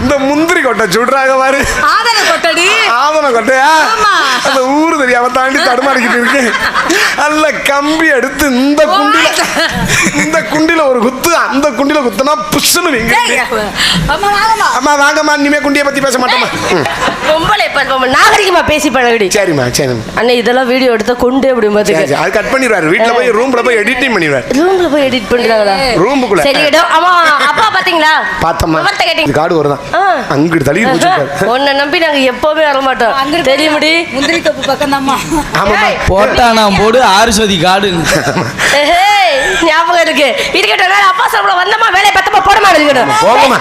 இந்த முந்திரி கொட்டை சுடுறாங்க பாரு. ஆதன கொட்டடி. ஆதன கொட்டையா? அந்த ஊரு தெரியாம தாண்டி தடுமாறிக்கிட்டு இருக்கு. அல்ல கம்பி எடுத்து இந்த குண்டில ஒரு குத்து, அந்த குண்டில குத்துனா புஷ்ஷுன்னு வீங்க. அம்மா வாங்கம்மா, இனிமே குண்டியை பத்தி பேச மாட்டோமா. பொம்பளை நாகரிகமா பேசி பழகடி. சரிம்மா சரிம்மா. அண்ணே இதெல்லாம் வீடியோ எடுத்து கொண்டு அப்படி சரி, அது கட் பண்ணிடுவாரு. வீட்டுல போய் ரூம்ல போய் எடிட்டிங் பண்ணிடுவாரு. ரூம்ல போய் எடிட் பண்றாங்களா? ரூமுக்குள்ள. சரி இடம். ஆமா, அப்பா பாத்தீங்களா? பார்த்தம்மா. அவர்ட்ட கேட்டீங்க. காடு வருதான். அங்கிட்டு தள்ளி போச்சுட்டாரு. உன்னை நம்பி நாங்க எப்பவுமே வர மாட்டோம். தெரியுமுடி. முந்திரி தொப்பு பக்கம் தான்மா. ஆமாம்மா. போட்டா நான் போடு ஆறுசதி காடு. ஞாபகம் இருக்கு. இருக்கட்டும், அப்பா சாப்பிட வந்தமா வேலையை பத்தமா போட மாட்டேங்குது. போகமா.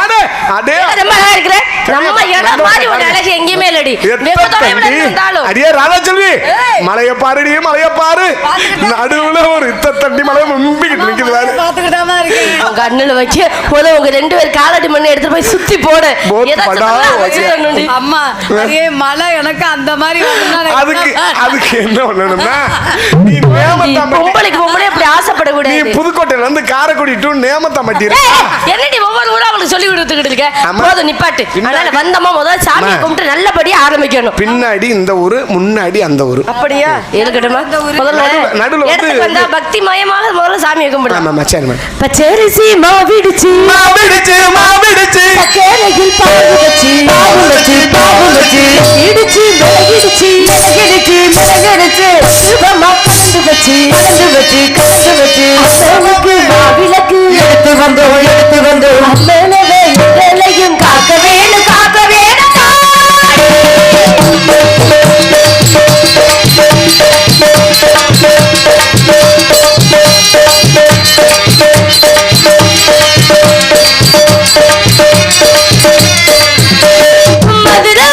அடே அடே ரொம்ப அழகா இருக்கிற. நம்ம இடம் மாதிரி ஒரு அழகு எங்கேயுமே இல்லடி. வெகு தொலைவுல இருந்தாலும். அடியே ராதாச்செல்வி, மலைய பாருடி, மலைய பாரு. நடுவுல ஒரு இத்த தண்டி மலைய மும்பிக்கிட்டு நிக்குது பாரு. பாத்துக்கிட்டாம இருக்கேன். உங்க அண்ணல வைக்க போத உங்க 2 பேர் காலடி மண்ணை எடுத்து போய் சுத்தி போடு. அம்மா, அதே மலை எனக்கு அந்த மாதிரி அதுக்கு என்ன பண்ணணும்னா, நீ பொம்பளைக்கு பொம்பளை அப்படி ஆசைப்படக்கூடாது. நீ புதுக்கோட்டையில இருந்து காரைக்குடி டு நேமத்தாம்பட்டி என்னடி ஒவ்வொரு ஊரா அவளுக்கு சொல்லி கொடுத்துக்கிட்டு இருக்க? போதும் நிப்பாட்டு. அதனால வந்தமா முதல்ல சாமியை கும்பிட்டு நல்லபடியா ஆரம்பிக்கணும். பின்னாடி இந்த ஊரு, முன்னாடி அந்த ஊரு. அப்படியா? இருக்கட்டுமா? முதல்ல நடுவுல இடத்துக்கு வந்தா பக்தி மயமாக முதல்ல சாமியை கும்பிடு. ஆமாம்மா, சரிம்மா. பச்சரிசி மாவிடுச்சு மாவிடுச்சு மாவிடுச்சு சக்கரையில் பாவு வச்சு இடிச்சு மிளகிடுச்சு மிளகிடுச்சு சுபமா கலந்து வச்சு அம்மனுக்கு மாவிளக்கு எடுத்து வந்தோம் அம்மனவே வேலையும் காக்க வேணும் மதுரை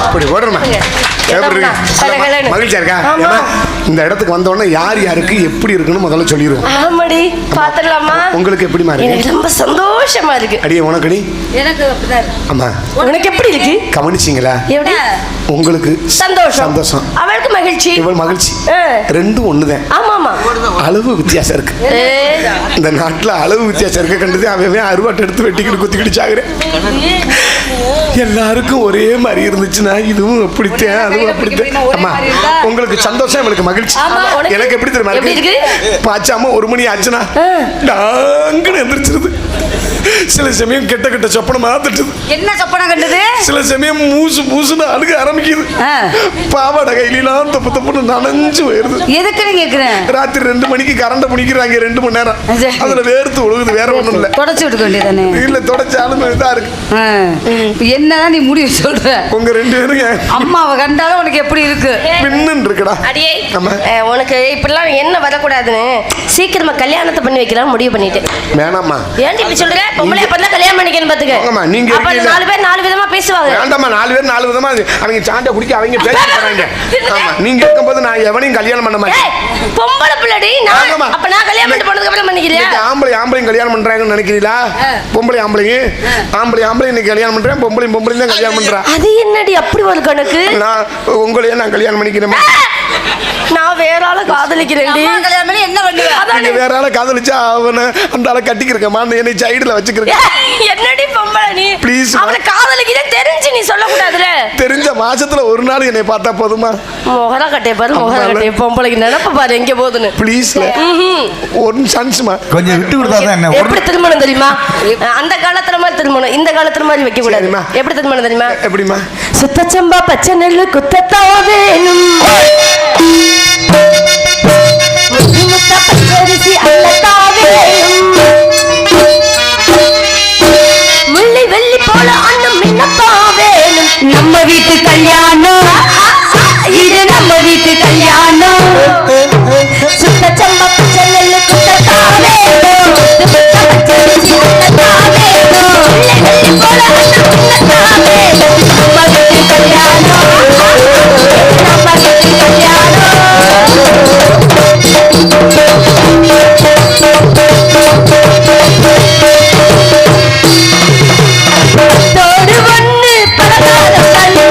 அப்படி ஓடுறமா மகிழ்ச்சியா இருக்கா? இந்த இடத்துக்கு வந்தோடனே யார் யாருக்கு எப்படி இருக்குன்னு முதல்ல சொல்லிடுவோம். ஆமாடி பாத்துடலாமா? உங்களுக்கு எப்படிமா இருக்கு? எனக்கு ரொம்ப சந்தோஷமா இருக்கு. அடியே உனக்கு எனக்கு ஆமா உனக்கு எப்படி இருக்கு? கவனிச்சிங்களா? எப்படி உங்களுக்கு சந்தோஷம் சந்தோஷம், அவளுக்கு மகிழ்ச்சி, இவள் மகிழ்ச்சி, ரெண்டும் ஒண்ணுதான். ஆமா ஆமா அளவு வித்தியாசம் இருக்கு. இந்த நாட்டுல அளவு வித்தியாசம் இருக்க கண்டது அவன் அருவாட்டை எடுத்து வெட்டிக்கிட்டு குத்திக்கிட்டு சாகுறேன். எல்லாருக்கும் ஒரே மாதிரி இருந்துச்சுன்னா இதுவும் அப்படித்தான் அதுவும் அப்படித்தான். ஆமா உங்களுக்கு சந்தோஷம் இவளுக்கு மகிழ்ச்சி. எனக்கு எப்படி தெரியுமா இருக்கு? பாச்சாம 1 மணி ஆச்சுன்னா டாங்குன்னு எந்திரிச்சிருது. சில சமயம் கெட்ட கெட்ட சொப்பனமா தட்டுது. என்ன சொப்பனம் கண்டது? சில சமயம் மூசுன்னு அழுக ஆரம்பிக்குது. பாவாடை கையிலாம் தப்பு தப்புன்னு நனைஞ்சு போயிருது. எதுக்குன்னு கேக்குறேன். ராத்திரி 2 மணிக்கு கரண்ட முடிக்கிறாங்க 2 மணி நேரம். அதுல வேர்த்து ஒழுகுது, வேற ஒண்ணும் இல்ல. தொடச்சு விட்டுக்க வேண்டியதானே? இல்ல தொடச்சாலும் இதான் இருக்கு. என்னதான் நீ முடிவு சொல்ற? உங்க 2 பேரும் அம்மாவை கண்டாலும் உனக்கு எப்படி இருக்கு? பின்னு இருக்குடா. அடியே உனக்கு இப்படிலாம் என்ன வரக்கூடாதுன்னு சீக்கிரமா கல்யாணத்தை பண்ணி வைக்கலாம் முடிவு பண்ணிட்டேன். வேணாமா? ஏன் இப்படி சொல்ற? பொம்பளை எப்பதான் கல்யாணம் பண்ணிக்கணும் பாத்துக்க. நீங்க 4 பேர் 4 விதமா பேசுவாங்க. வேண்டாமா? 4 பேர் 4 விதமா அவங்க சாண்டை குடிக்க அவங்க பேச போறாங்க. ஆமா நீங்க இருக்கும்போது நான் எவனையும் கல்யாணம் பண்ண மாட்டேன். பொம்பளை பிள்ளடி நான். அப்ப நான் கல்யாணம் பண்ணி போனதுக்கு அப்புறம் பண்ணிக்கிறேன். ஆம்பளையும் கல்யாணம் பண்றாங்கன்னு நினைக்கிறீங்களா? ஆம்பளை இன்னைக்கு கல்யாணம் பண்றேன், பொம்பளையும் தான் கல்யாணம் பண்றேன். அது என்னடி அப்படி ஒரு கணக்கு? நான் கல்யாணம் பண்ணிக்கிறேன். நான் வேற ஆளை காதலிக்கிறேன். கல்யாணம் பண்ணி என்ன பண்ணுவேன்? நீங்க வேற ஆளை காதலிச்சா அவனை அந்த ஆளை கட்டிக்கிறேன், என்னை சைடுல வச்சுக்கிறேன். என்னடி பொம்பளை நீ? ப்ளீஸ் அவனை காதலிக்கிறேன் தெரிஞ்சு நீ சொல்லக்கூடாதுல. தெரிஞ்ச மாசத்துல ஒரு நாள் என்னை பார்த்தா போதுமா? முகரா கட்டே பாரு, முகரா கட்டே. பொம்பளைக்கு நினைப்பு பாரு எங்க போகுதுன்னு. ப்ளீஸ் ஒரு சான்ஸ்மா கொஞ்சம் விட்டு கொடுத்தாதான் என்ன. எப்படி திருமணம் தெரியுமா? அந்த காலத்துல மாதிரி திருமணம் இந்த காலத்துல மாதிரி வைக்க கூடாது. எப்படி திருமணம் தெரியுமா? எப்படிமா? சுத்தச்சம்பா பச்சை நெல்லு குத்தத்தா வேணும், முத்த பச்சரிசி அல்லத்தா வேணும், முள்ளி வெள்ளி போல அண்ணன் மின்னப்பா வேணும். நம்ம வீட்டு கல்யாணம் இது, நம்ம வீட்டு கல்யாணம். சுத்தச்சம்பா பச்சை நெல்லு குத்தத்தா வேணும், முத்த பச்சரிசி அல்லத்தா வேணும், முள்ளி வெள்ளி போல அண்ணன் மின்னப்பா வேணும். நம்ம வீட்டு கல்யாணம், நம்ம வீட்டு கல்யாணம். தோடு ஒண்ணு பலகாரம் கண்ணு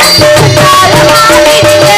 காலமாடிடுங்க.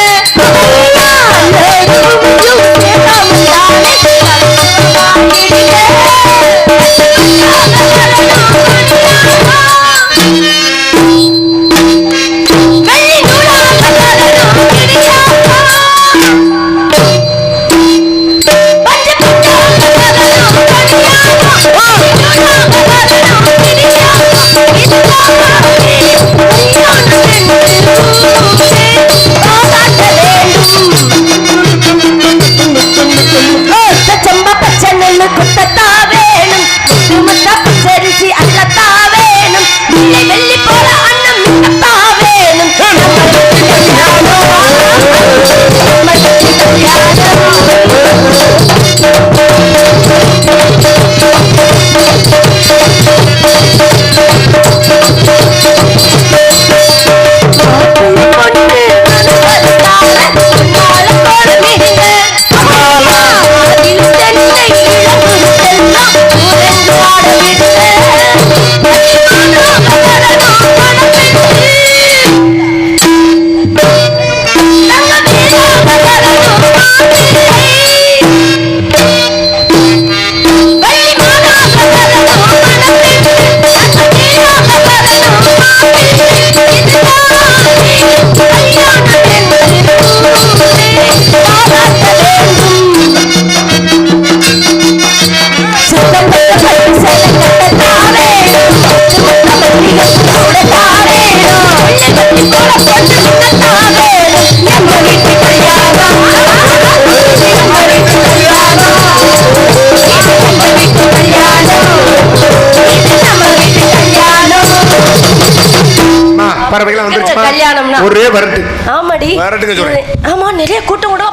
பறவைகள்லாம் வந்துருச்சு கல்யாணம்னா ஒரே வரட்டு ஆமாடி வரட்டுங்க சொல்றேன். ஆமா நிறைய கூட்டம் கூட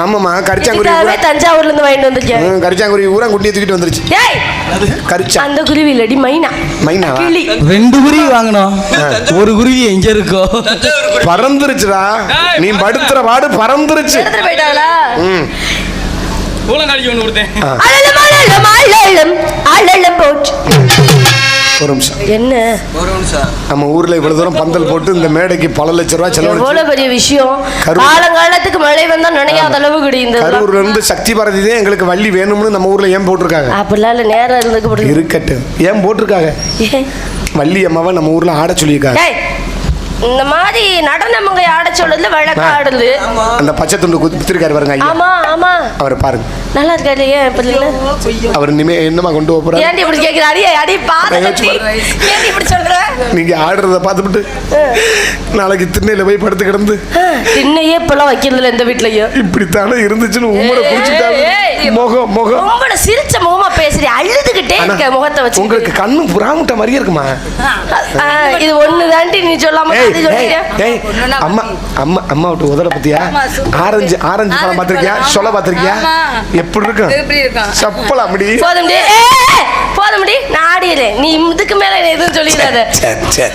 ஆமாமா கரிச்சாங்குருவி இதுக்காகவே தஞ்சாவூர்ல இருந்து வாங்கிட்டு வந்திருக்கேன் கரிச்சாங்குருவி ஊரா குட்டியை தூக்கிட்டு வந்துருச்சு ஏய் கரிச்சா அந்த குருவி இல்லடி மைனா மைனாவா கிளி 2 குருவி வாங்கணும் ஒரு குருவி எங்க இருக்கோ பறந்துருச்சுடா நீ படுத்துற பாடு பறந்துருச்சு எடுத்துட்டு போயிட்டாங்களா ஊழங்காலிக்கு ஒன்று கொடுத்தேன் அழலம் அழலம் அழலம் அழலம் போச்சு ஒரு நிமிஷம் என்ன நம்ம ஊர்ல இவ்வளவு தூரம் பந்தல் போட்டு இந்த மேடைக்கு பல லட்சம் ரூபாய் செலவழிச்சு எவ்வளவு பெரிய விஷயம் கரூர். காலங்காலத்துக்கு மழை வந்தா நினைக்காத அளவு கிடையாது கரூர்ல இருந்து சக்தி பாரதி தான் எங்களுக்கு வள்ளி வேணும்னு நம்ம ஊர்ல ஏன் போட்டிருக்காங்க அப்படிலாம் இல்ல நேரம் இருந்துக்கு போட்டு இருக்கட்டும் ஏன் போட்டிருக்காங்க வள்ளி அம்மாவை நம்ம ஊர்ல ஆட சொல்லியிருக்காங்க ஏய் இந்த மாதிரி நடனமங்க ஆட சொல்லுதுல வழக்க ஆடுது அந்த பச்சை துண்டு குத்திருக்காரு பாருங்க ஐயா ஆமா ஆமா அவரை பாருங்க நல்லா இருக்காரு ஏன் இப்ப இல்ல அவர் இனிமே என்னமா கொண்டு போறாரு ஏன்டி இப்படி கேக்குற அடி அடி பாத கட்டி ஏன்டி இப்படி சொல்ற நீங்க ஆடுறத பார்த்துட்டு நாளைக்கு திண்ணையில போய் படுத்து கிடந்து திண்ணையே இப்பெல்லாம் வைக்கிறதுல எந்த வீட்லயும் இப்படித்தானே இருந்துச்சுன்னு உம்மரை குடிச்சுட்டாங்க முகம் முகம் ரொம்ப சிரிச்ச முகமா பேசுறீ அழுதுகிட்டே இருக்க முகத்தை வச்சு உங்களுக்கு கண்ணு புறாமுட்ட மாதிரியே இருக்குமா இது ஒண்ணு தாண்டி நீ சொல்லாம ஏய், அது சொல்றீங்க ஏய், ஏய், அம்மா அம்மா அம்மா விட்டு உதட பத்தியா ஆரஞ்சு ஆரஞ்சு பழம் பாத்திருக்கியா சொல்ல பாத்திருக்கியா எப்படி இருக்கும் சப்பலா முடி போதும்டி போதும்டி நான் ஆடிடுறேன் நீ இதுக்கு மேல எதுவும் சொல்லிடாத சரி சரி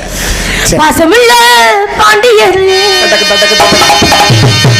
சரி பாசமில்ல பாண்டியர் டக்கு, டக்கு, டக்கு.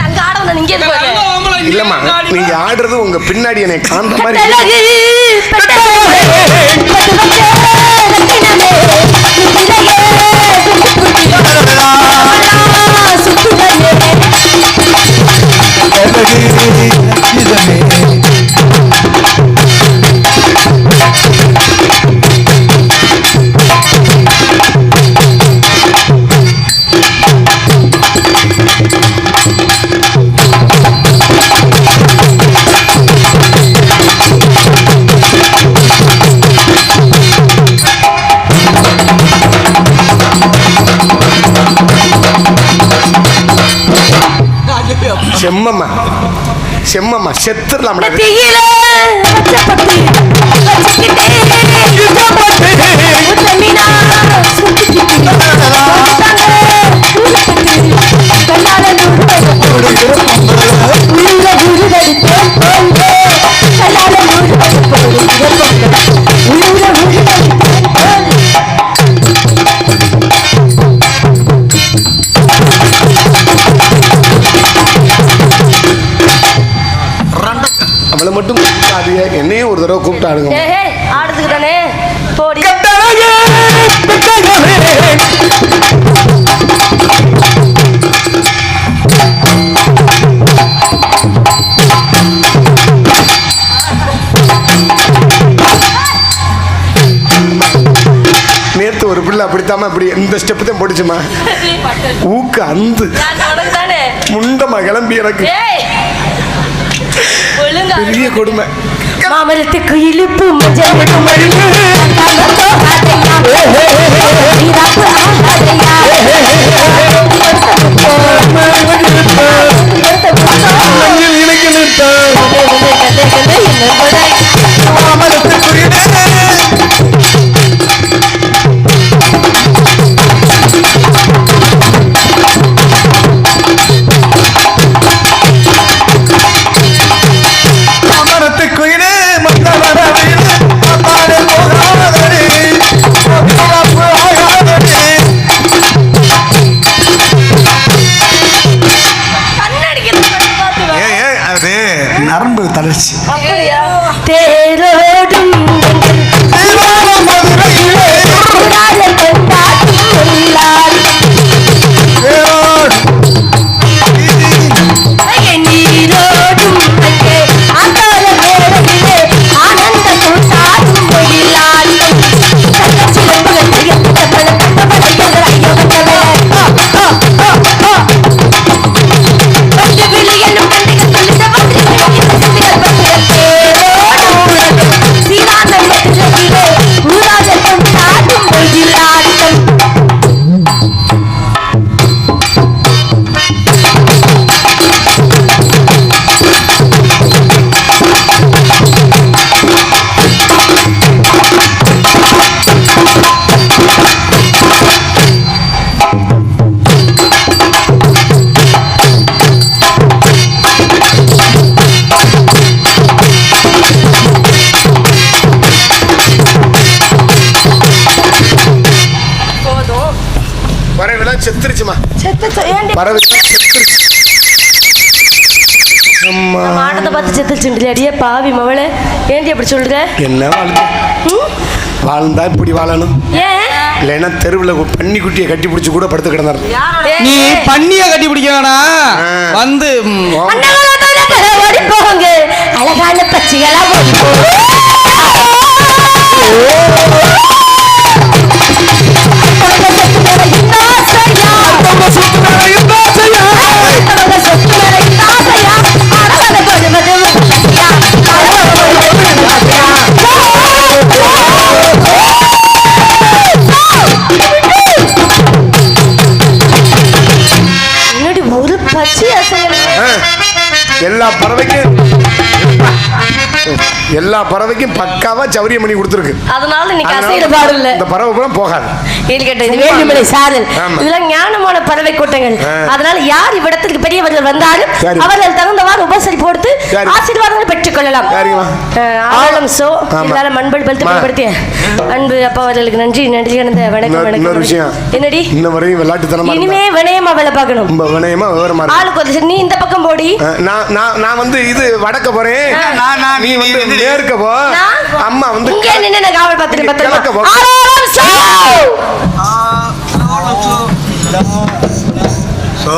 அங்க ஆடணும் நீங்க எதுக்கு வரல? இல்லம்மா நீங்க ஆடுறது உங்க பின்னாடி என்னை காந்த மாதிரி கட்டழகு, செம்மம்மா செம்மம்மா செத்துடலாம் தீயில பச்சைப்பட்டு வச்சுக்கிட்டே மீனா சுத்திக்கிட்டு கண்ணால அவளை மட்டும் கூப்பிட்டாதீங்க என்னையும் ஒரு தடவை கூப்பிட்டு ஆடுங்க ஆடுறதுக்கு தானே போடி நேத்து ஒரு பிள்ளை அப்படித்தாம அப்படி இந்த ஸ்டெப் தான் போட்டுச்சுமா ஊக்கு அந்து தானே முண்டமா கிளம்பி எனக்கு பெரிய கொடுமை மாமரத்துக்கு இழுப்பு எல்லாம் செத்துருச்சுமா. ஏன்டி பறவை அம்மா மாட்டத்தை பார்த்து செத்துச்சுட்டு அடியே பாவி மவளே, ஏன்டி அப்படி சொல்ற? என்ன வாழ்க்கை? வாழ்ந்தா இப்படி வாழணும், ஏன் இல்லைன்னா தெருவில் பன்னி குட்டியை கட்டி பிடிச்சி கூட படுத்து கிடந்தாரு. நீ பண்ணிய கட்டி பிடிக்க வேணாம், வந்து ஓடி போங்க, அழகான பச்சைகளா ஓடி போங்க. ஒரு பச்சை எல்லா பறவைக்கும் பக்காவா சௌரியம் பண்ணி கொடுத்துருக்கு. அதனால இன்னைக்கு அசைற பாடு இல்ல. இந்த பறவை கூட போகாது. ஏன் கேட்ட இது வேண்டுமலை சாரல், இதெல்லாம் ஞானமான பறவை கூட்டங்கள். அதனால யார் இவ்விடத்திற்கு பெரியவர்கள் வந்தாலும் அவர்கள் தகுந்தவாறு உபசரிப்பு கொடுத்து ஆசீர்வாதங்களை பெற்றுக் கொள்ளலாம். ஆழம் சோ எல்லாரும் மண்பல் படுத்தி அன்பு அப்பா அவர்களுக்கு நன்றி நன்றி கலந்த வணக்கம் வணக்கம். என்னடி இன்ன வரையும் விளையாட்டுத்தனமா இனிமே வினயமா வேலை பார்க்கணும், வினயமா விவரமா ஆளுக்கு ஒரு நீ இந்த பக்கம் போடி, நான் வந்து இது வடக்க போறேன், நீ வந்து மேற்க போ, அம்மா வந்து இங்கே நின்னு நான் காவல் பார்த்துட்டு சோ